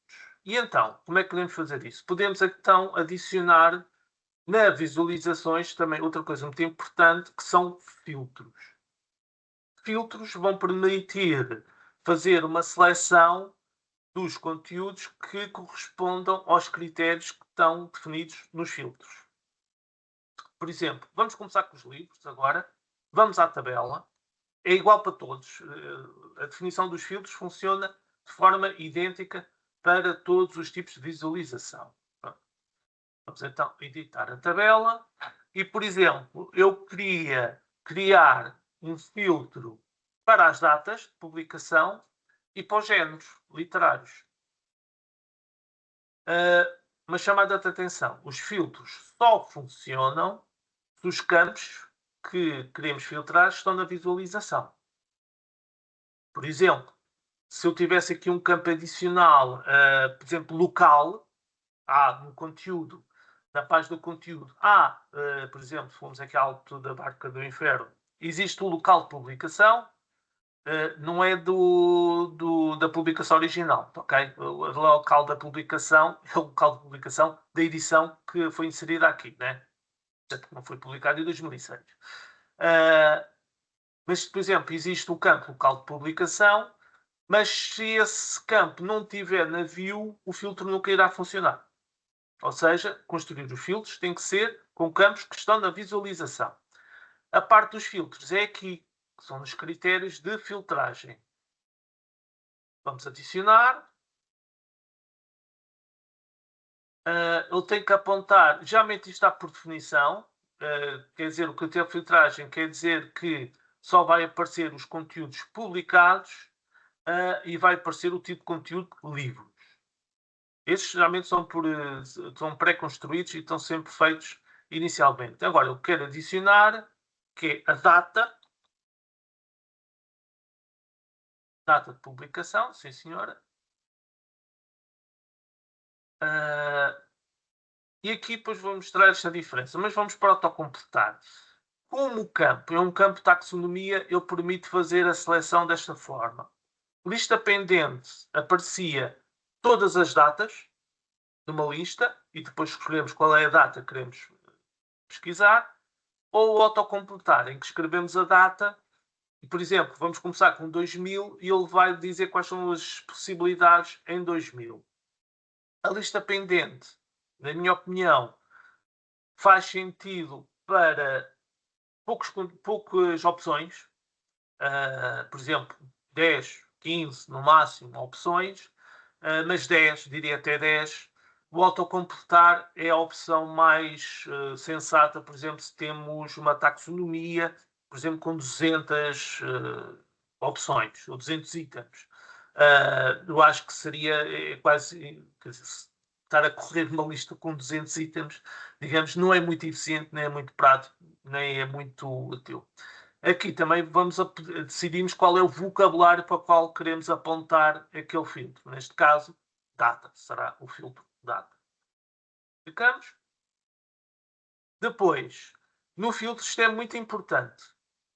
E então, como é que podemos fazer isso? Podemos então adicionar nas visualizações também outra coisa muito importante, que são filtros. Filtros vão permitir fazer uma seleção dos conteúdos que correspondam aos critérios que estão definidos nos filtros. Por exemplo, vamos começar com os livros agora. Vamos à tabela. É igual para todos. A definição dos filtros funciona de forma idêntica para todos os tipos de visualização. Vamos então editar a tabela. E, por exemplo, eu queria criar um filtro para as datas de publicação e para os géneros literários. Mas chamada a atenção, os filtros só funcionam se os campos que queremos filtrar estão na visualização. Por exemplo, se eu tivesse aqui um campo adicional, por exemplo, local, no conteúdo, na página do conteúdo, por exemplo, fomos aqui à altura da Barca do Inferno, existe o local de publicação, não é da publicação original, ok? O local da publicação é o local de publicação da edição que foi inserida aqui, né? Não foi publicado em 2006. Mas, por exemplo, existe o campo local de publicação, mas se esse campo não tiver na view, o filtro nunca irá funcionar. Ou seja, construir os filtros tem que ser com campos que estão na visualização. A parte dos filtros é aqui, que são os critérios de filtragem. Vamos adicionar. Ele tem que apontar, geralmente isto está por definição, quer dizer, o critério de filtragem quer dizer que só vai aparecer os conteúdos publicados e vai aparecer o tipo de conteúdo livros. Estes geralmente são pré-construídos e estão sempre feitos inicialmente. Agora, eu quero adicionar, que é a data de publicação, sim senhora. E aqui depois vou mostrar esta diferença, mas vamos para autocompletar. Como o campo é um campo de taxonomia, eu permito fazer a seleção desta forma. Lista pendente aparecia todas as datas numa lista e depois escolhemos qual é a data que queremos pesquisar, ou autocompletar, em que escrevemos a data e, por exemplo, vamos começar com 2000 e ele vai dizer quais são as possibilidades em 2000. A lista pendente, na minha opinião, faz sentido para poucas opções, por exemplo, 10, 15 no máximo opções, mas 10, diria até 10. O autocompletar é a opção mais sensata, por exemplo, se temos uma taxonomia, por exemplo, com 200 opções, ou 200 itens. Eu acho que seria quase... estar a correr uma lista com 200 itens, digamos, não é muito eficiente, nem é muito prático, nem é muito útil. Aqui também decidimos qual é o vocabulário para o qual queremos apontar aquele filtro. Neste caso, data, será o filtro data. Clicamos. Depois, no filtro, isto é muito importante,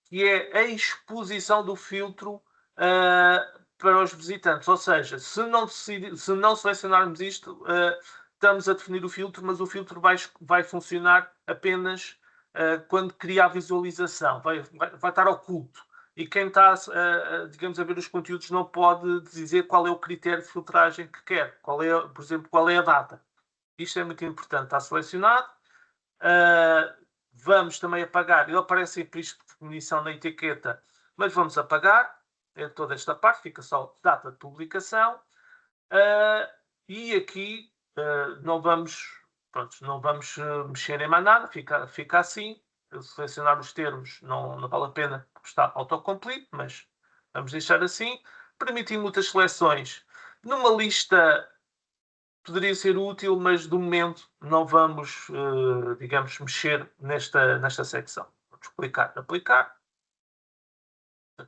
que é a exposição do filtro para os visitantes. Ou seja, se não selecionarmos isto, estamos a definir o filtro, mas o filtro vai funcionar apenas quando cria a visualização. Vai estar oculto. E quem está, digamos, a ver os conteúdos não pode dizer qual é o critério de filtragem que quer. Por exemplo, qual é a data. Isto é muito importante. Está selecionado. Vamos também apagar. Ele aparece por isto de definição na etiqueta, mas vamos apagar. Toda esta parte fica só data de publicação. E aqui não vamos mexer em mais nada, fica assim. Selecionar os termos não vale a pena, porque está autocomplete, mas vamos deixar assim. Permitir muitas seleções. Numa lista poderia ser útil, mas de momento não vamos, digamos, mexer nesta secção. Vamos clicar, aplicar.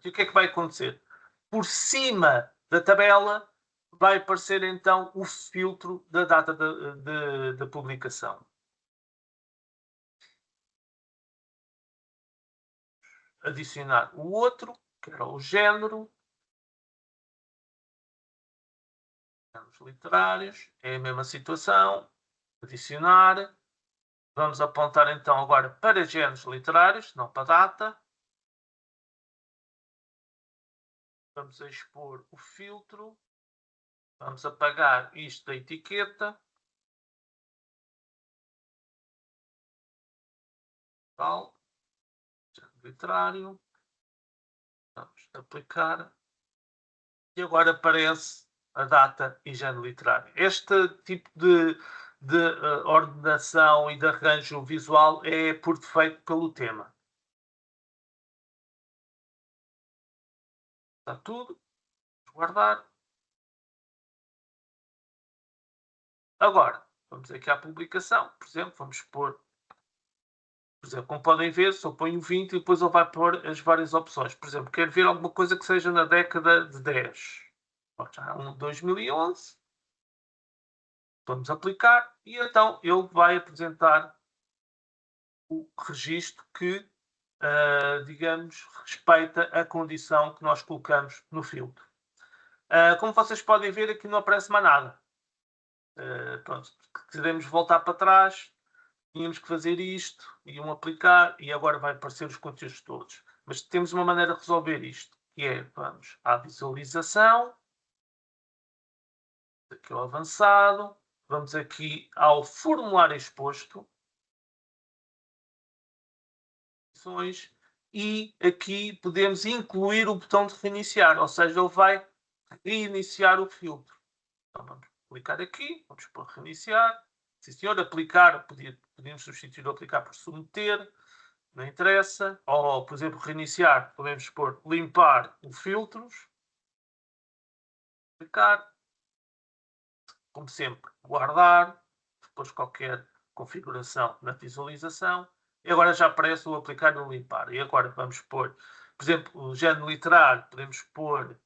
E o que é que vai acontecer? Por cima da tabela vai aparecer então o filtro da data de publicação. Adicionar o outro, que era o género. Géneros literários, é a mesma situação. Adicionar. Vamos apontar então agora para géneros literários, não para data. Vamos expor o filtro. Vamos apagar isto da etiqueta. Tal. Literário. Vamos aplicar. E agora aparece a data e género literário. Este tipo de ordenação e de arranjo visual é por defeito pelo tema. Está tudo. Vamos guardar. Agora, vamos aqui à publicação. Por exemplo, vamos pôr Por exemplo, como podem ver, só ponho 20 e depois ele vai pôr as várias opções. Por exemplo, quero ver alguma coisa que seja na década de 10. Já há 2011. Vamos aplicar e então ele vai apresentar o registro que, digamos, respeita a condição que nós colocamos no filtro. Como vocês podem ver, aqui não aparece mais nada. Pronto, queremos voltar para trás, tínhamos que fazer isto, iam aplicar e agora vai aparecer os conteúdos todos. Mas temos uma maneira de resolver isto, que é, vamos à visualização, aqui ao avançado, vamos aqui ao formulário exposto, e aqui podemos incluir o botão de reiniciar, ou seja, ele vai reiniciar o filtro. Então vamos clicar aqui, vamos pôr reiniciar. Sim senhor, aplicar, podemos substituir o aplicar por submeter, não interessa. Ou, por exemplo, reiniciar, podemos pôr limpar o filtros. Clicar. Como sempre, guardar, depois qualquer configuração na visualização. E agora já aparece o aplicar e o limpar. E agora vamos pôr, por exemplo, o género literário, podemos pôr,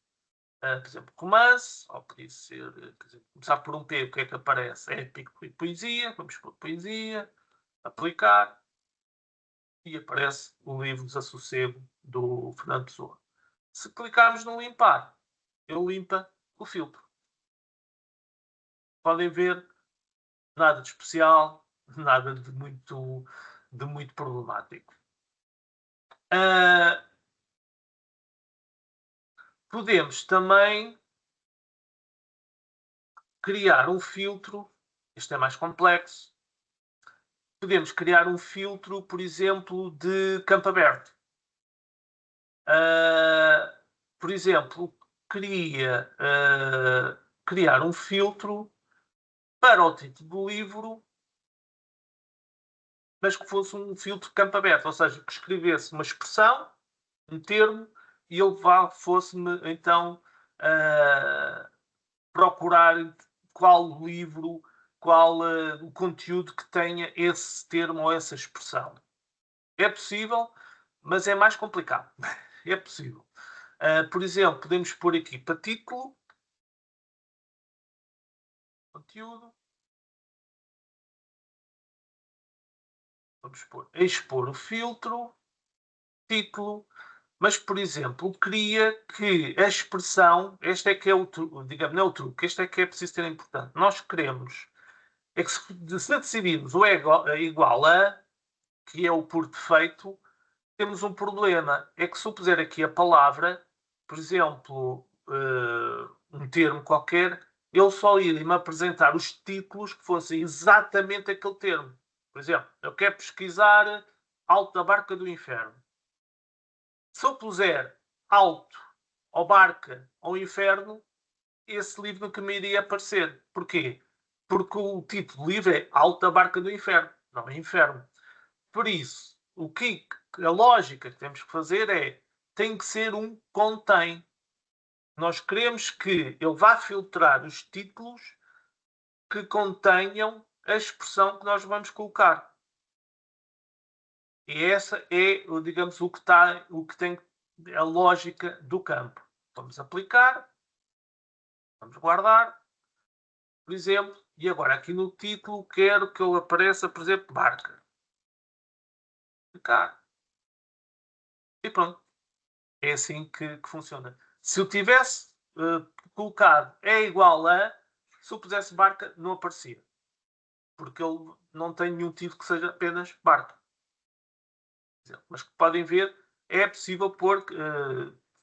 por exemplo, romance, ou podia ser, por exemplo, começar por um P, o que é que aparece? Épico e poesia, vamos pôr poesia, aplicar, e aparece o livro Desassossego do Fernando Pessoa. Se clicarmos no limpar, ele limpa o filtro. Podem ver, nada de especial, nada de muito problemático. Podemos também criar um filtro, este é mais complexo. Podemos criar um filtro, por exemplo, de campo aberto. Por exemplo, queria criar um filtro para o título do livro, mas que fosse um filtro de campo aberto, ou seja, que escrevesse uma expressão, um termo, e ele fosse-me então procurar qual livro, qual o conteúdo que tenha esse termo ou essa expressão. É possível, mas é mais complicado. É possível. Por exemplo, podemos pôr aqui para título, conteúdo, vamos pôr expor o filtro, título, mas, por exemplo, queria que a expressão, este é que é o truque, digamos, não é o truque, este é que é preciso ter importante. Nós queremos, é que se decidirmos o é igual a, que é o por defeito, temos um problema. É que se eu puser aqui a palavra, por exemplo, um termo qualquer, ele só iria me apresentar os títulos que fossem exatamente aquele termo. Por exemplo, eu quero pesquisar Alto da Barca do Inferno. Se eu puser Alto, ou Barca, ou Inferno, esse livro nunca me iria aparecer. Porquê? Porque o título do livro é Alto da Barca do Inferno, não é Inferno. Por isso, a lógica que temos que fazer tem que ser um contém. Nós queremos que ele vá filtrar os títulos que contenham a expressão que nós vamos colocar. E essa é, digamos, o que tem a lógica do campo. Vamos aplicar, vamos guardar, por exemplo, e agora aqui no título quero que ele apareça, por exemplo, barca. Clicar. E pronto. É assim que funciona. Se eu tivesse colocado é igual a, se eu pusesse barca, não aparecia. Porque ele não tem nenhum tipo que seja apenas barca. Mas que podem ver, é possível pôr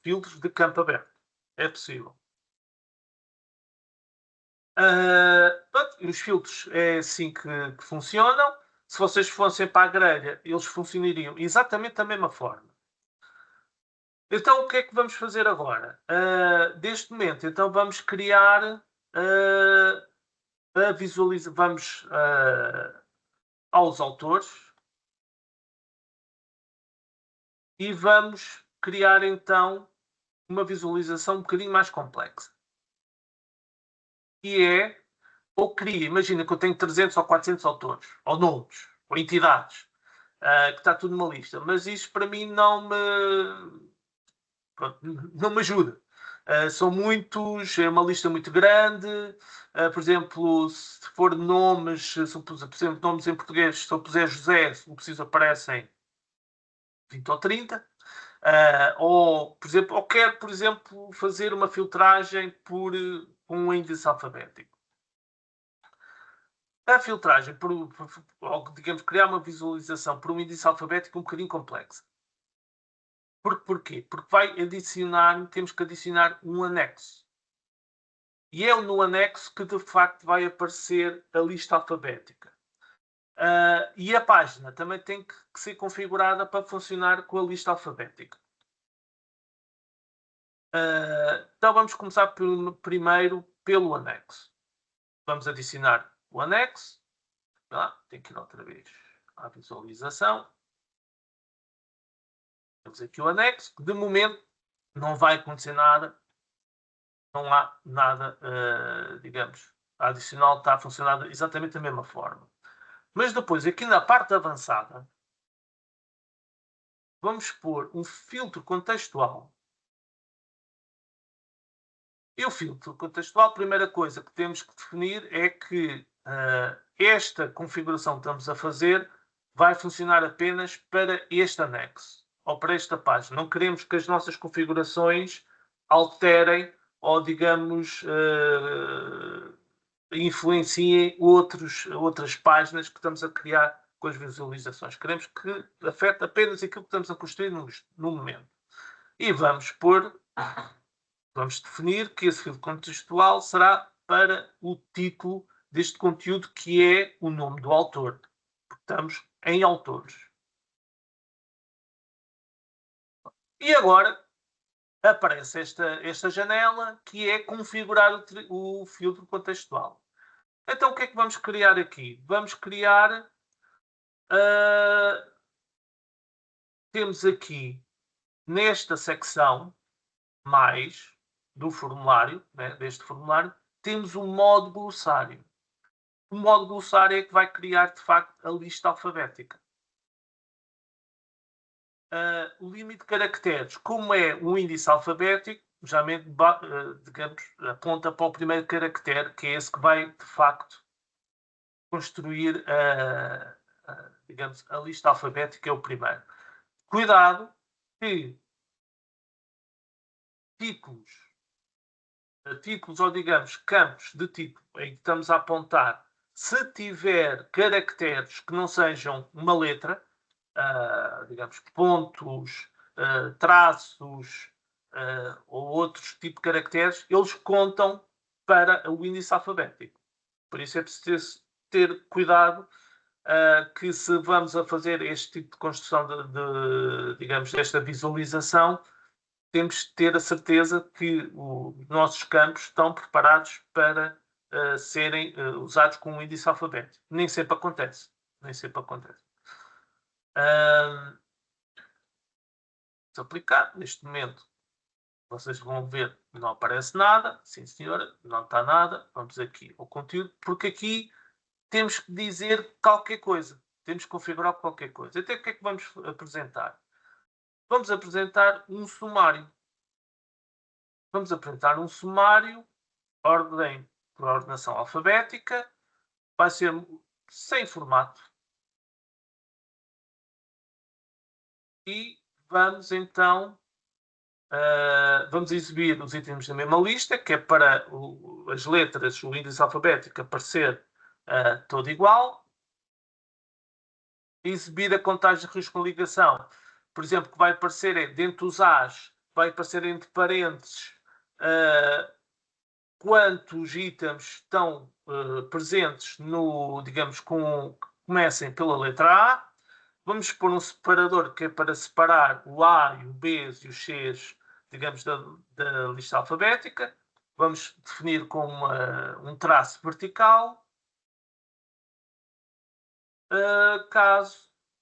filtros de campo aberto. É possível. Os filtros é assim que funcionam. Se vocês fossem para a grelha, eles funcionariam exatamente da mesma forma. Então, o que é que vamos fazer agora? Deste momento, então vamos criar a visualização. Vamos aos autores e vamos criar então uma visualização um bocadinho mais complexa. E é, imagina que eu tenho 300 ou 400 autores, ou nomes, ou entidades. que está tudo numa lista. Mas isto para mim não me ajuda. São muitos, é uma lista muito grande. Por exemplo, se for nomes, por exemplo, nomes em português, se eu puser José, o preciso aparecem 20 ou 30. Ou, por exemplo, ou quero, por exemplo, fazer uma filtragem por um índice alfabético. A filtragem, ou digamos, criar uma visualização por um índice alfabético um bocadinho complexa. Porquê? Porque temos que adicionar um anexo. E é no anexo que de facto vai aparecer a lista alfabética. E a página também tem que ser configurada para funcionar com a lista alfabética. Então vamos começar primeiro pelo anexo. Vamos adicionar o anexo. Tem que ir outra vez à visualização. Temos aqui o anexo, que de momento não vai acontecer nada. Não há nada, digamos, adicional, está a funcionar exatamente da mesma forma. Mas depois, aqui na parte avançada, vamos pôr um filtro contextual. E o filtro contextual, a primeira coisa que temos que definir é que esta configuração que estamos a fazer vai funcionar apenas para este anexo ou para esta página. Não queremos que as nossas configurações alterem ou, digamos, influenciem outras páginas que estamos a criar com as visualizações. Queremos que afete apenas aquilo que estamos a construir no momento. E vamos definir que esse filtro contextual será para o título deste conteúdo, que é o nome do autor. Porque estamos em autores. E agora aparece esta janela, que é configurar o filtro contextual. Então o que é que vamos criar aqui? Vamos criar... temos aqui, nesta secção, mais do formulário, né, deste formulário, temos um modo glossário. O modo glossário é que vai criar, de facto, a lista alfabética. O limite de caracteres, como é um índice alfabético, geralmente, digamos, aponta para o primeiro caractere, que é esse que vai, de facto, construir digamos, a lista alfabética, é o primeiro. Cuidado que títulos ou, digamos, campos de título em que estamos a apontar, se tiver caracteres que não sejam uma letra, digamos, pontos, traços ou outros tipos de caracteres, eles contam para o índice alfabético. Por isso é preciso ter cuidado que, se vamos a fazer este tipo de construção digamos, desta visualização, temos de ter a certeza que os nossos campos estão preparados para serem usados com um índice alfabético. Nem sempre acontece. Nem sempre acontece. Se aplicar, neste momento, vocês vão ver que não aparece nada. Sim, senhora, não está nada. Vamos aqui ao conteúdo, porque aqui temos que dizer qualquer coisa. Temos que configurar qualquer coisa. Então, o que é que vamos apresentar? Vamos apresentar um sumário. Vamos apresentar um sumário, ordem por ordenação alfabética. Vai ser sem formato. E vamos então vamos exibir os itens da mesma lista, que é para as letras, o índice alfabético aparecer todo igual. Exibir a contagem de risco de ligação, por exemplo, que vai aparecer dentro dos As, vai aparecer entre parênteses quantos itens estão presentes no, digamos, comecem pela letra A. Vamos pôr um separador que é para separar o A, o B e os Cs, digamos, da lista alfabética. Vamos definir com um traço vertical.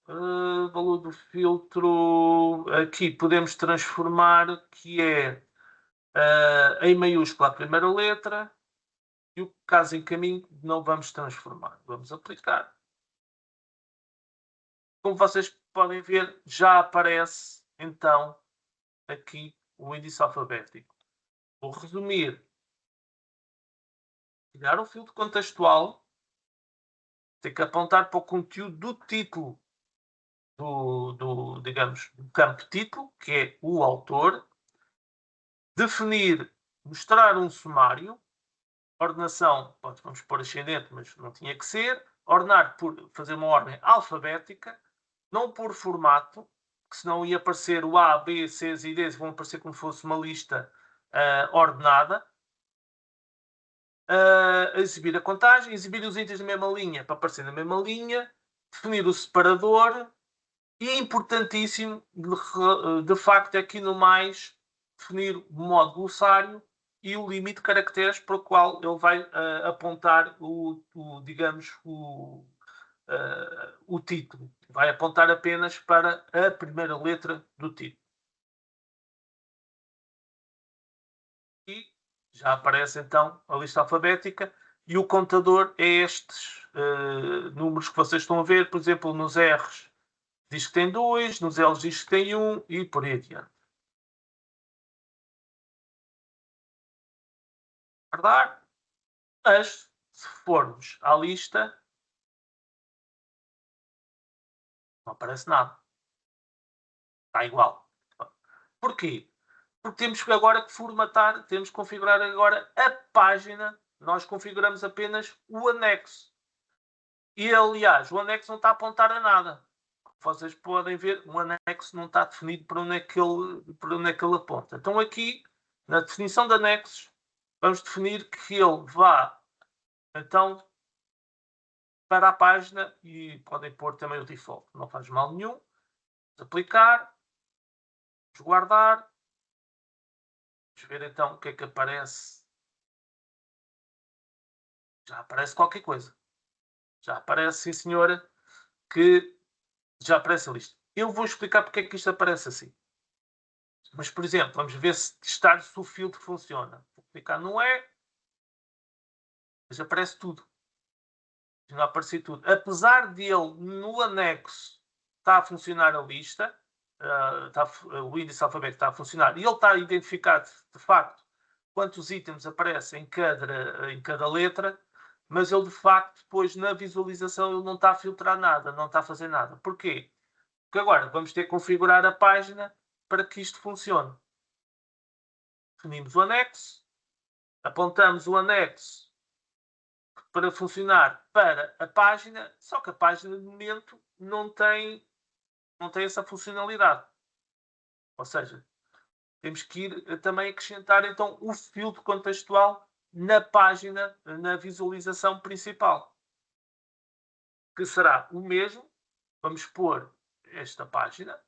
Valor do filtro, aqui podemos transformar, que é em maiúscula a primeira letra, e o caso em caminho não vamos transformar. Vamos aplicar. como vocês podem ver, já aparece então aqui o índice alfabético. Vou resumir. Tirar o filtro contextual, tem que apontar para o conteúdo do título digamos, do campo título, que é o autor, definir, mostrar um sumário, ordenação, vamos pôr ascendente, mas não tinha que ser, ordenar por fazer uma ordem alfabética, não por formato, que senão ia aparecer o A, B, C e D, vão aparecer como se fosse uma lista ordenada. Exibir a contagem, exibir os itens na mesma linha para aparecer na mesma linha, definir o separador e, importantíssimo, de facto, aqui no mais, definir o modo glossário e o limite de caracteres para o qual ele vai apontar digamos, o título. Vai apontar apenas para a primeira letra do título. E já aparece então a lista alfabética e o contador é estes números que vocês estão a ver. Por exemplo, nos R's diz que tem 2, nos L's diz que tem 1 e por aí adiante. Guardar. Mas, se formos à lista, não aparece nada. Está igual. Porquê? Porque temos agora que formatar, temos que configurar agora a página. Nós configuramos apenas o anexo. E, aliás, o anexo não está a apontar a nada. Vocês podem ver, o anexo não está definido para onde é que ele aponta. Então, aqui, na definição de anexos, vamos definir que ele vá, então, para a página, e podem pôr também o default, não faz mal nenhum. Aplicar, guardar, vamos ver então o que é que aparece. Já aparece qualquer coisa. Já aparece, sim senhora, que já aparece a lista. Eu vou explicar porque é que isto aparece assim. Mas, por exemplo, vamos ver se testar se o filtro funciona. Vou clicar no E, mas aparece tudo. Não aparece tudo. Apesar de ele, no anexo, está a funcionar a lista, o índice alfabético está a funcionar, e ele está identificado, de facto, quantos itens aparecem em cada letra, mas ele, de facto, depois, na visualização, ele não está a filtrar nada, não está a fazer nada. Porquê? Porque agora vamos ter que configurar a página para que isto funcione. Definimos o anexo, apontamos o anexo para funcionar para a página, só que a página de momento não tem essa funcionalidade. Ou seja, temos que ir também acrescentar então o filtro contextual na página, na visualização principal. Que será o mesmo. Vamos pôr esta página.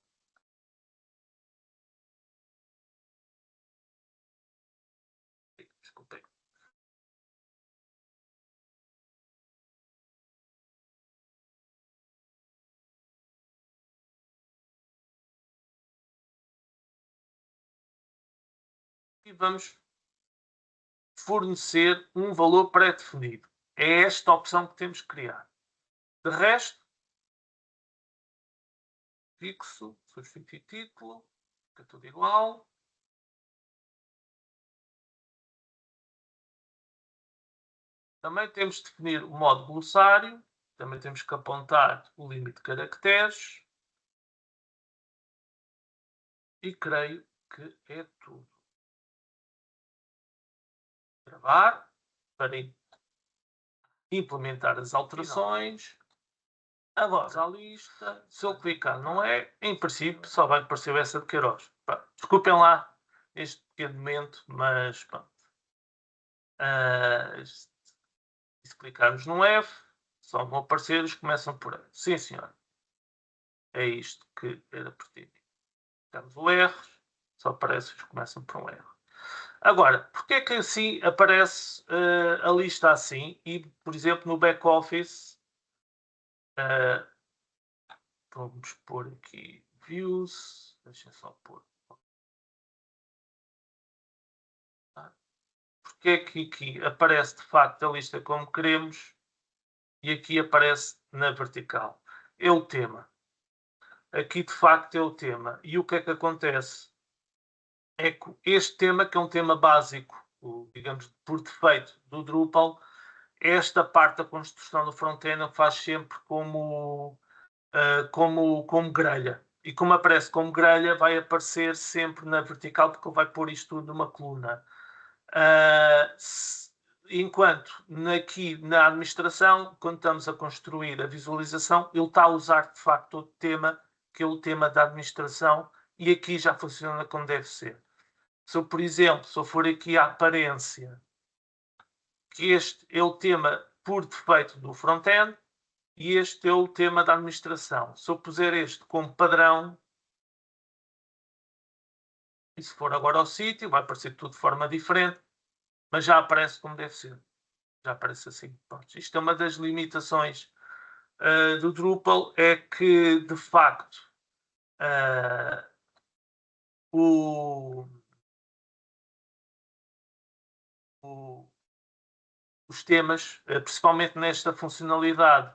Desculpem. E vamos fornecer um valor pré-definido. É esta a opção que temos que criar. De resto, fixo, substituir título, fica tudo igual. Também temos de definir o modo glossário, também temos que apontar o limite de caracteres. E creio que é tudo. Gravar para implementar as alterações. Agora, a lista, se eu clicar não é, em princípio só vai aparecer essa de Queiroz. Desculpem lá este pequeno momento, mas pronto. Se clicarmos no F, só vão aparecer os que começam por E. Sim, senhor. É isto que era pretendido. Clicamos o R, só aparece os que começam por um R. Agora, porque é que assim aparece a lista assim e, por exemplo, no back-office, vamos pôr aqui views, deixem só pôr. Porque é que aqui aparece de facto a lista como queremos e aqui aparece na vertical? É o tema. aqui de facto é o tema. E o que é que acontece? É que este tema, que é um tema básico, digamos, por defeito do Drupal, esta parte da construção do front-end faz sempre como grelha. E como aparece como grelha, vai aparecer sempre na vertical, porque ele vai pôr isto tudo numa coluna. Enquanto aqui na administração, quando estamos a construir a visualização, ele está a usar de facto o tema, que é o tema da administração, e aqui já funciona como deve ser. Se eu, por exemplo, se eu for aqui à aparência, que este é o tema por defeito do front-end, e este é o tema da administração. Se eu puser este como padrão, e se for agora ao sítio, vai aparecer tudo de forma diferente, mas já aparece como deve ser. Já aparece assim. Pronto. Isto é uma das limitações do Drupal, é que, de facto, os temas, principalmente nesta funcionalidade,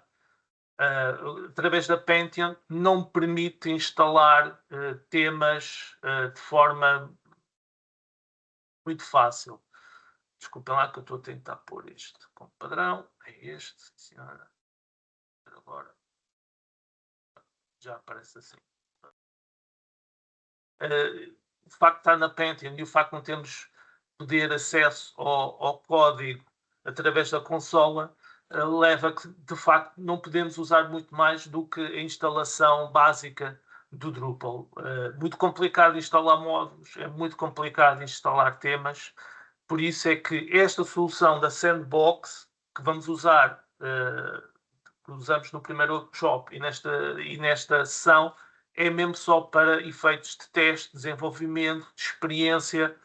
através da Pentium, não permite instalar temas de forma muito fácil. Desculpem lá que eu estou a tentar pôr isto como padrão. É este, senhora. Agora já aparece assim. O facto de estar na Pentium e o facto de não termos poder acesso ao código através da consola leva a que, de facto, não podemos usar muito mais do que a instalação básica do Drupal. Muito complicado instalar módulos, é muito complicado instalar temas, por isso é que esta solução da Sandbox, que vamos usar, que usamos no primeiro workshop e nesta sessão, é mesmo só para efeitos de teste, desenvolvimento, de experiência,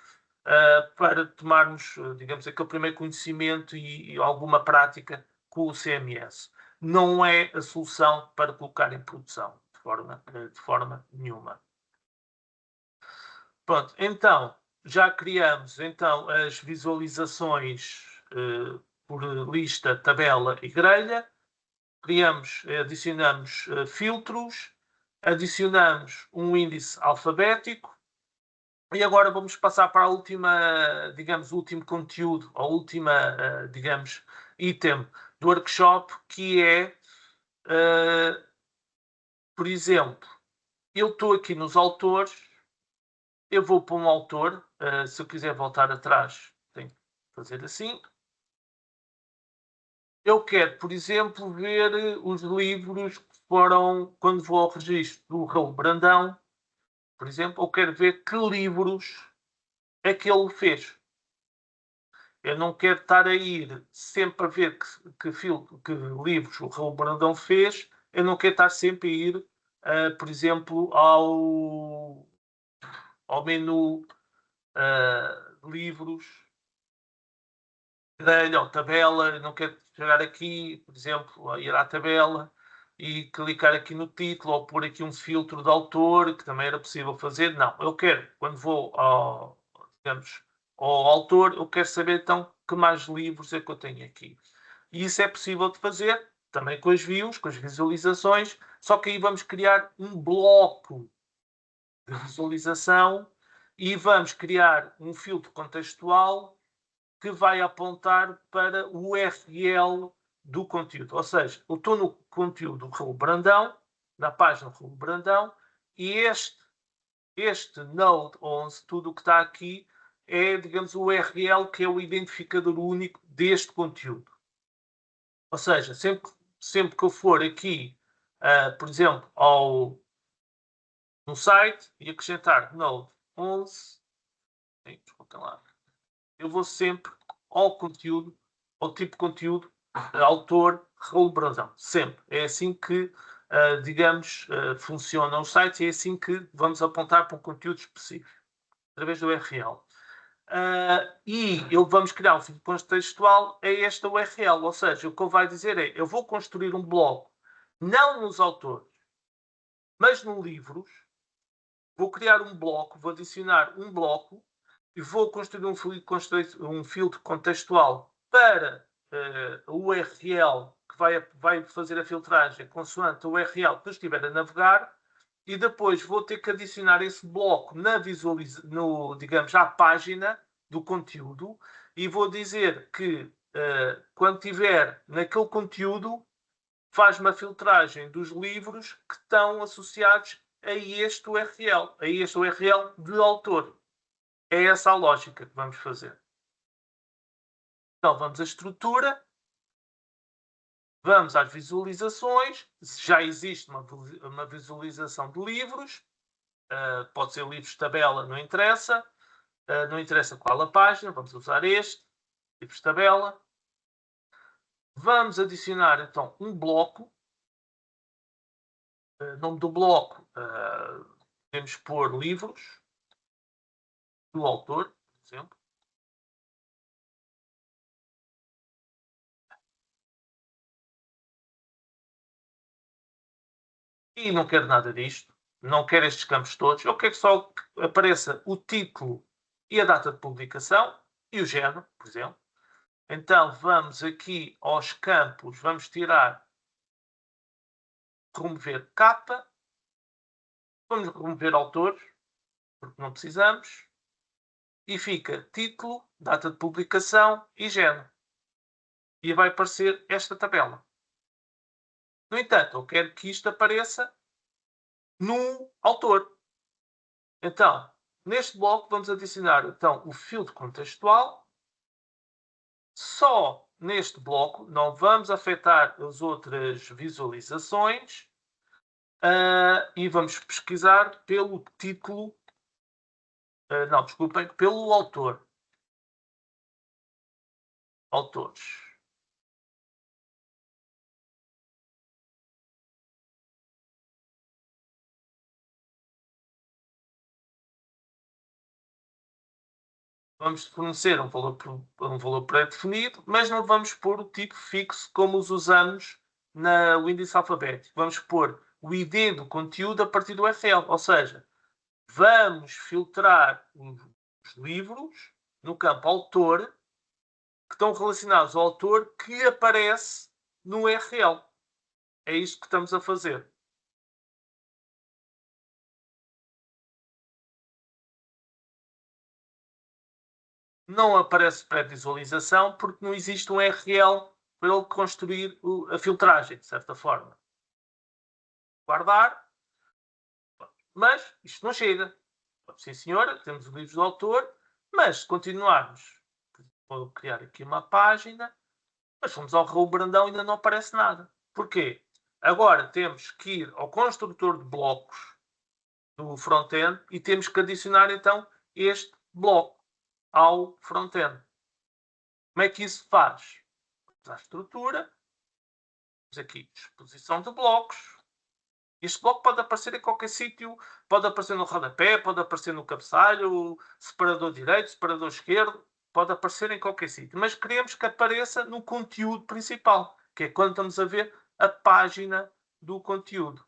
para tomarmos, digamos, aquele primeiro conhecimento e alguma prática com o CMS. Não é a solução para colocar em produção, de forma nenhuma. Pronto, então, já criamos então as visualizações por lista, tabela e grelha. Adicionamos filtros, adicionamos um índice alfabético. E agora vamos passar para a última, digamos, o último conteúdo, a última, digamos, item do workshop, que é, por exemplo, eu estou aqui nos autores, eu vou para um autor, se eu quiser voltar atrás, tenho que fazer assim. Eu quero, por exemplo, ver os livros que foram, quando vou ao registro do Raul Brandão, por exemplo, eu quero ver que livros é que ele fez. Eu não quero estar a ir sempre a ver que livros o Raul Brandão fez. Eu não quero estar sempre a ir, por exemplo, ao menu livros, grelha ou tabela. Eu não quero chegar aqui, por exemplo, a ir à tabela e clicar aqui no título ou pôr aqui um filtro de autor, que também era possível fazer. Não, eu quero, quando vou ao autor, eu quero saber então que mais livros é que eu tenho aqui. E isso é possível de fazer também com as views, com as visualizações, só que aí vamos criar um bloco de visualização e vamos criar um filtro contextual que vai apontar para o URL do conteúdo. Ou seja, eu estou no conteúdo do Raul Brandão, na página do Raul Brandão, e este Node 11, tudo o que está aqui, é, digamos, o URL que é o identificador único deste conteúdo. Ou seja, sempre que eu for aqui, por exemplo, no site e acrescentar Node 11, desculpem lá, eu vou sempre ao conteúdo, ao tipo de conteúdo, autor, Raul Brandão. Sempre. É assim que, digamos, funcionam os sites e é assim que vamos apontar para um conteúdo específico, através do URL. E vamos criar um filtro contextual a esta URL. Ou seja, o que ele vai dizer é, eu vou construir um bloco, não nos autores, mas no livros. Vou criar um bloco, vou adicionar um bloco e vou construir um filtro contextual para o URL que vai fazer a filtragem consoante o URL que eu estiver a navegar, e depois vou ter que adicionar esse bloco digamos, à página do conteúdo e vou dizer que quando tiver naquele conteúdo faz uma filtragem dos livros que estão associados a este URL de autor. É essa a lógica que vamos fazer. Então vamos à estrutura, vamos às visualizações, já existe uma visualização de livros, pode ser livros de tabela, não interessa qual a página, vamos usar este, livros de tabela. Vamos adicionar então um bloco, nome do bloco, podemos pôr livros do autor, por exemplo. E não quero nada disto. Não quero estes campos todos. Eu quero só que apareça o título e a data de publicação e o género, por exemplo. Então vamos aqui aos campos, vamos tirar, remover capa, vamos remover autores, porque não precisamos, e fica título, data de publicação e género. E vai aparecer esta tabela. No entanto, eu quero que isto apareça no autor. Então, neste bloco vamos adicionar então, o filtro contextual. Só neste bloco, não vamos afetar as outras visualizações e vamos pesquisar pelo título, não, desculpem, pelo autor. Autores. Vamos fornecer um valor pré-definido, mas não vamos pôr o tipo fixo como os usamos no índice alfabético. Vamos pôr o ID do conteúdo a partir do URL, ou seja, vamos filtrar os livros no campo autor que estão relacionados ao autor que aparece no URL. É isto que estamos a fazer. Não aparece pré-visualização porque não existe um URL para ele construir a filtragem, de certa forma. Guardar. Mas isto não chega. Sim, senhora, temos os livros do autor, mas se continuarmos, vou criar aqui uma página, mas fomos ao Raul Brandão e ainda não aparece nada. Porquê? Agora temos que ir ao construtor de blocos do front-end e temos que adicionar então este bloco ao front-end. Como é que isso faz? Vamos à estrutura, temos aqui exposição de blocos. Este bloco pode aparecer em qualquer sítio, pode aparecer no rodapé, pode aparecer no cabeçalho, separador direito, separador esquerdo, pode aparecer em qualquer sítio. Mas queremos que apareça no conteúdo principal, que é quando estamos a ver a página do conteúdo.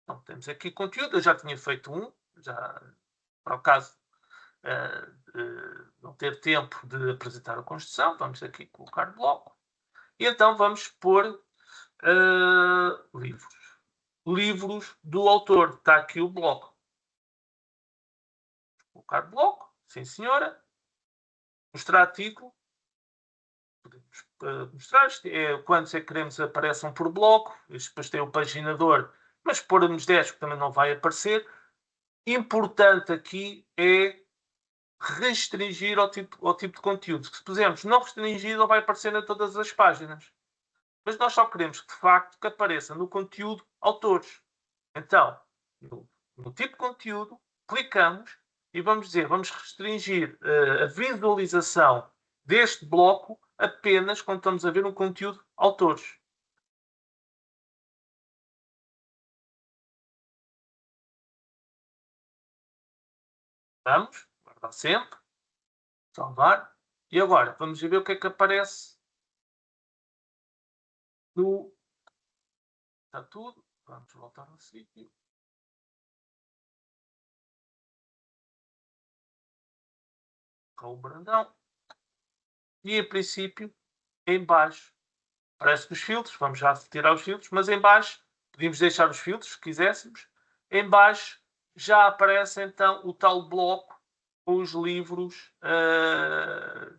Então, temos aqui conteúdo, eu já tinha feito um, já para o caso não ter tempo de apresentar a construção, vamos aqui colocar bloco. E então vamos pôr livros. Livros do autor. Está aqui o bloco. Vou colocar bloco. Sim, senhora. Mostrar título. Podemos mostrar. Quando queremos apareçam por bloco. Depois tem o paginador. Mas pormos 10 que também não vai aparecer. Importante aqui é restringir ao tipo de conteúdo. Se pusermos não restringido, vai aparecer em todas as páginas. Mas nós só queremos que, de facto, que apareça no conteúdo autores. Então, no tipo de conteúdo, clicamos e vamos dizer, vamos restringir a visualização deste bloco apenas quando estamos a ver um conteúdo autores. Vamos, guardar sempre, salvar. E agora, vamos ver o que é que aparece no... Está tudo. Vamos voltar ao sítio. Com o Brandão. E, em princípio, em baixo, aparece os filtros. Vamos já tirar os filtros, mas em baixo podíamos deixar os filtros, se quiséssemos. em baixo já aparece então o tal bloco com os livros,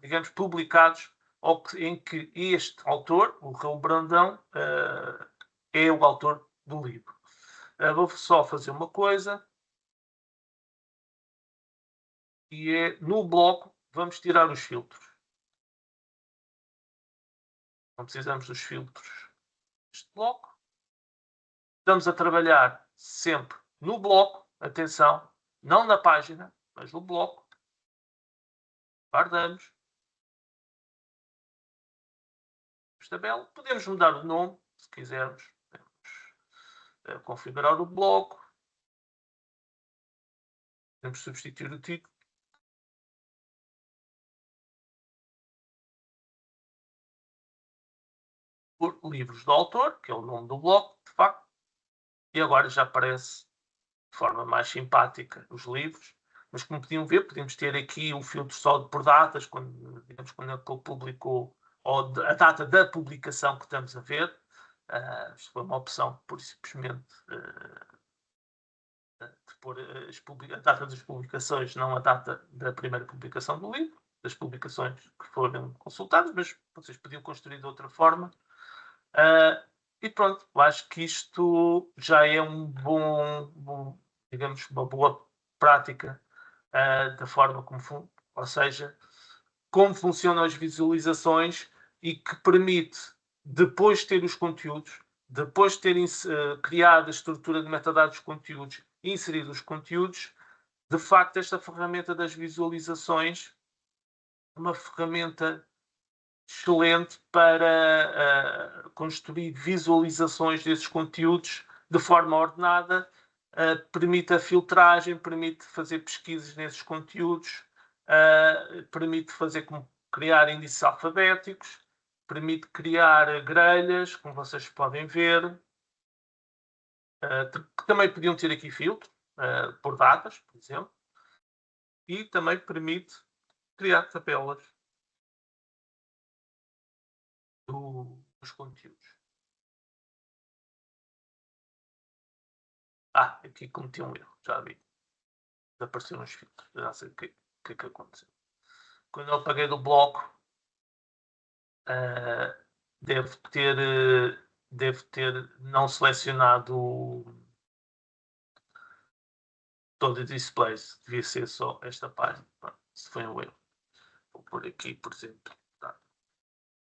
digamos, publicados, em que este autor, o Raul Brandão, é o autor do livro. Vou só fazer uma coisa, e é no bloco vamos tirar os filtros. Não precisamos dos filtros deste bloco. Estamos a trabalhar sempre no bloco, atenção, não na página, mas no bloco. Guardamos. Tabela. Podemos mudar o nome, se quisermos. Podemos configurar o bloco. Podemos substituir o título. Por livros do autor, que é o nome do bloco, de facto. E agora já aparece de forma mais simpática os livros. Mas como podiam ver, podemos ter aqui um filtro só por datas, quando ele publicou, ou a data da publicação que estamos a ver. Isto foi uma opção, por simplesmente, de pôr a data das publicações, não a data da primeira publicação do livro, das publicações que foram consultadas, mas vocês podiam construir de outra forma. E pronto, eu acho que isto já é um bom, digamos, uma boa prática da forma como, ou seja, como funcionam as visualizações e que permite, depois de ter os conteúdos, depois de ter criado a estrutura de metadados dos conteúdos e inserido os conteúdos, de facto esta ferramenta das visualizações é uma ferramenta excelente para construir visualizações desses conteúdos de forma ordenada, permite a filtragem, permite fazer pesquisas nesses conteúdos, permite fazer como criar índices alfabéticos, permite criar grelhas, como vocês podem ver, que também podiam ter aqui filtro, por datas, por exemplo, e também permite criar tabelas dos conteúdos. Aqui cometi um erro, já vi. Apareceram os filtros, já sei o que aconteceu. Quando eu apaguei do bloco, deve ter não selecionado todo o displays, devia ser só esta página. Se foi um erro, vou pôr aqui, por exemplo,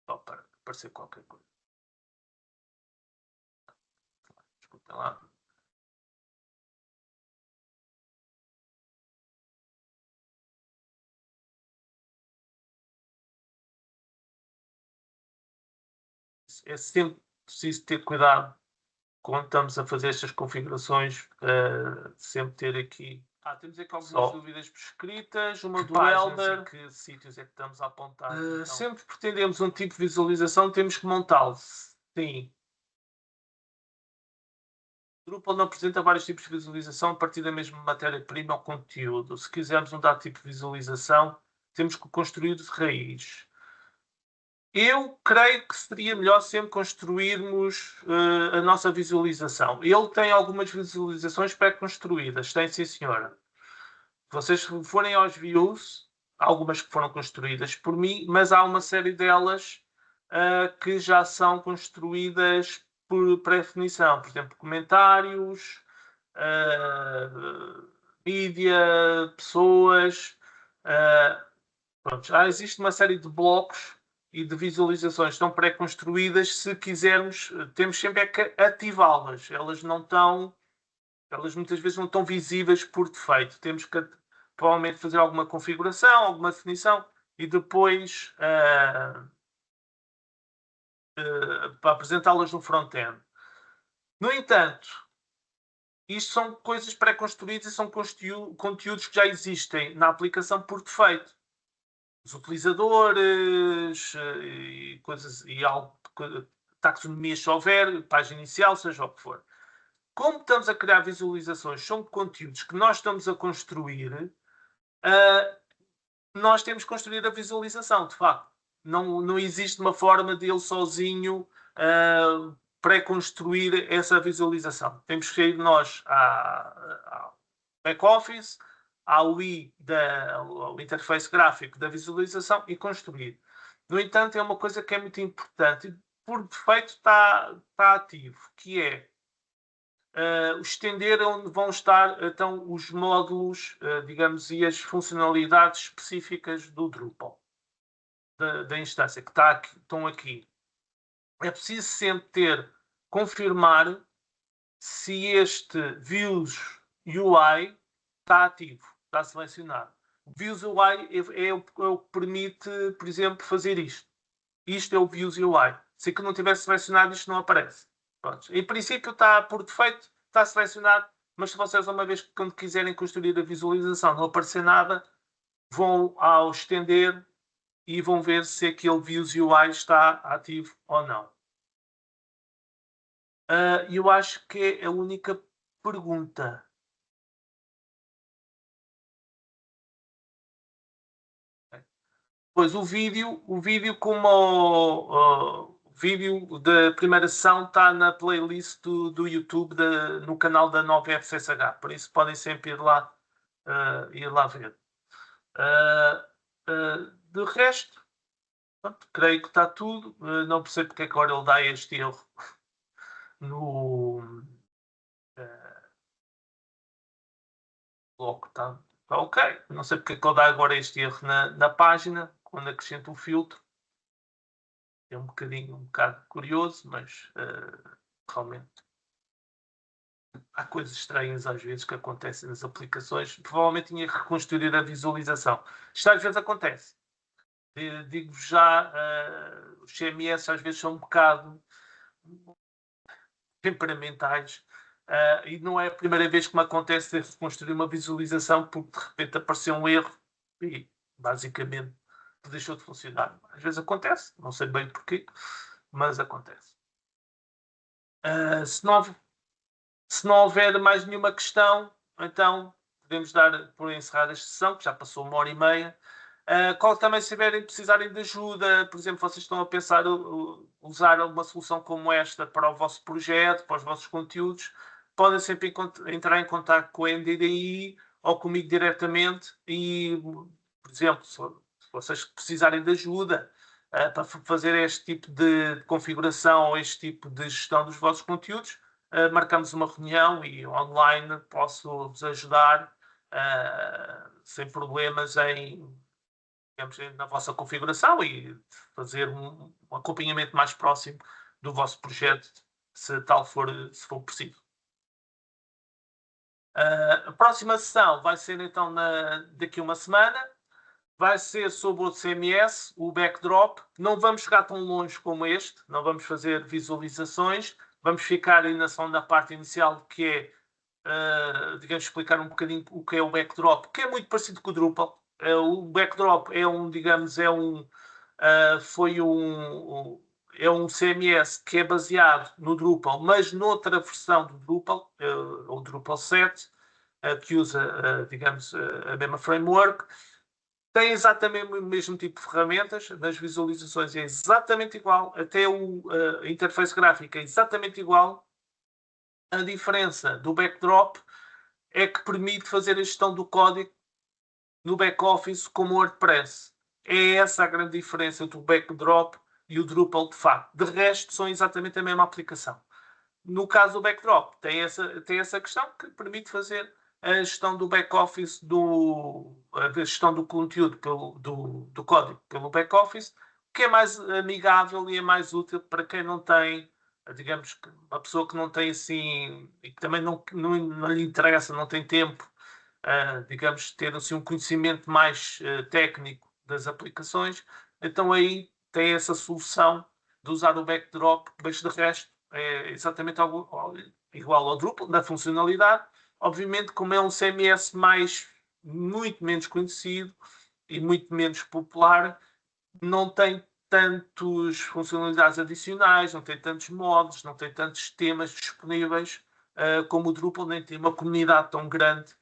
só para aparecer qualquer coisa. Desculpem lá. É sempre preciso ter cuidado quando estamos a fazer estas configurações, sempre ter aqui. Temos aqui algumas dúvidas por escritas, uma do Helder, que sítios é que estamos a apontar. Então. Sempre que pretendemos um tipo de visualização, temos que montá-lo. Sim. O Drupal não apresenta vários tipos de visualização a partir da mesma matéria-prima ou conteúdo. Se quisermos um dado tipo de visualização, temos que construir de raiz. Eu creio que seria melhor sempre construirmos a nossa visualização. Ele tem algumas visualizações pré-construídas, tem sim senhora. Se vocês forem aos views, há algumas que foram construídas por mim, mas há uma série delas que já são construídas por pré-definição. Por exemplo, comentários, mídia, pessoas. Pronto, já existe uma série de blocos e de visualizações que estão pré-construídas. Se quisermos, temos sempre que ativá-las. Elas muitas vezes não estão visíveis por defeito. Temos que provavelmente fazer alguma configuração, alguma definição e depois para apresentá-las no front-end. No entanto, isto são coisas pré-construídas e são conteúdos que já existem na aplicação por defeito. Os utilizadores e coisas e taxonomias se houver, página inicial, seja o que for. Como estamos a criar visualizações, são conteúdos que nós estamos a construir, nós temos que construir a visualização, de facto. Não existe uma forma de ele sozinho pré-construir essa visualização. Temos que ir nós ao back-office, ao UI, ao interface gráfico da visualização e construir. No entanto, é uma coisa que é muito importante, por defeito está ativo, que é estender onde vão estar então os módulos, digamos, e as funcionalidades específicas do Drupal, da instância, que estão aqui. É preciso sempre confirmar se este Views UI está ativo, está selecionado. O Views UI é o que permite, por exemplo, fazer isto. Isto é o Views UI. Se que não tiver selecionado, isto não aparece. Pronto. Em princípio, está por defeito, está selecionado, mas se vocês, uma vez que quando quiserem construir a visualização, não aparecer nada, vão ao estender e vão ver se aquele Views UI está ativo ou não. Eu acho que é a única pergunta. Pois o vídeo como o vídeo da primeira sessão está na playlist do YouTube no canal da 9FCSH, por isso podem sempre ir lá ver. De resto, pronto, creio que está tudo. Não percebo porque é que agora ele dá este erro no bloco. Está ok. Não sei porque é que ele dá agora este erro na página, quando acrescenta um filtro. É um bocado curioso, mas realmente há coisas estranhas às vezes que acontecem nas aplicações. Provavelmente tinha que reconstruir a visualização. Isto às vezes acontece. Digo-vos já, os CMS às vezes são um bocado temperamentais e não é a primeira vez que me acontece de reconstruir uma visualização porque de repente apareceu um erro e basicamente deixou de funcionar. Às vezes acontece, não sei bem porquê, mas acontece. Se não houver mais nenhuma questão, então podemos dar por encerrada esta sessão, que já passou 1h30. Também, se precisarem de ajuda, por exemplo, vocês estão a pensar usar uma solução como esta para o vosso projeto, para os vossos conteúdos, podem sempre entrar em contato com a NDDI ou comigo diretamente e, por exemplo, se vocês precisarem de ajuda para fazer este tipo de configuração ou este tipo de gestão dos vossos conteúdos, marcamos uma reunião e online posso-vos ajudar sem problemas digamos, na vossa configuração e fazer um acompanhamento mais próximo do vosso projeto, se for possível. A próxima sessão vai ser então daqui a uma semana. Vai ser sobre o CMS, o backdrop. Não vamos chegar tão longe como este, não vamos fazer visualizações, vamos ficar ainda só na parte inicial, que é, digamos, explicar um bocadinho o que é o backdrop, que é muito parecido com o Drupal. O backdrop é um CMS que é baseado no Drupal, mas noutra versão do Drupal, o Drupal 7, que usa, digamos, a mesma framework. Tem exatamente o mesmo tipo de ferramentas, nas visualizações é exatamente igual, até a interface gráfica é exatamente igual. A diferença do backdrop é que permite fazer a gestão do código no back-office como o WordPress. É essa a grande diferença entre o backdrop e o Drupal de facto. De resto, são exatamente a mesma aplicação. No caso do backdrop, tem essa questão que permite fazer a gestão do back-office, a gestão do conteúdo do código pelo back-office, que é mais amigável e é mais útil para quem não tem, digamos, uma pessoa que não tem assim, e que também não lhe interessa, não tem tempo, digamos, ter assim, um conhecimento mais técnico das aplicações, então aí tem essa solução de usar o backdrop, mas de resto é exatamente igual ao Drupal, na funcionalidade. Obviamente, como é um CMS muito menos conhecido e muito menos popular, não tem tantas funcionalidades adicionais, não tem tantos modos, não tem tantos temas disponíveis como o Drupal, nem tem uma comunidade tão grande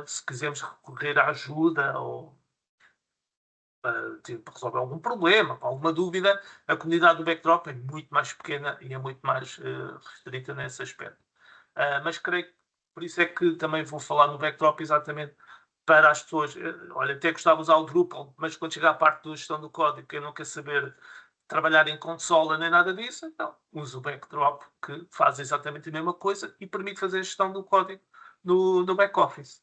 se quisermos recorrer à ajuda ou tive para resolver algum problema, para alguma dúvida, a comunidade do Backdrop é muito mais pequena e é muito mais restrita nesse aspecto. Mas creio que por isso é que também vou falar no Backdrop exatamente para as pessoas. Olha, até gostava de usar o Drupal, mas quando chegar à parte da gestão do código, eu não quero saber trabalhar em consola nem nada disso, então uso o Backdrop, que faz exatamente a mesma coisa e permite fazer a gestão do código no back-office.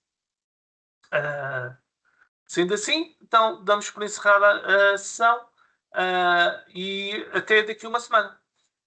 Sendo assim, então damos por encerrada a sessão e até daqui a uma semana.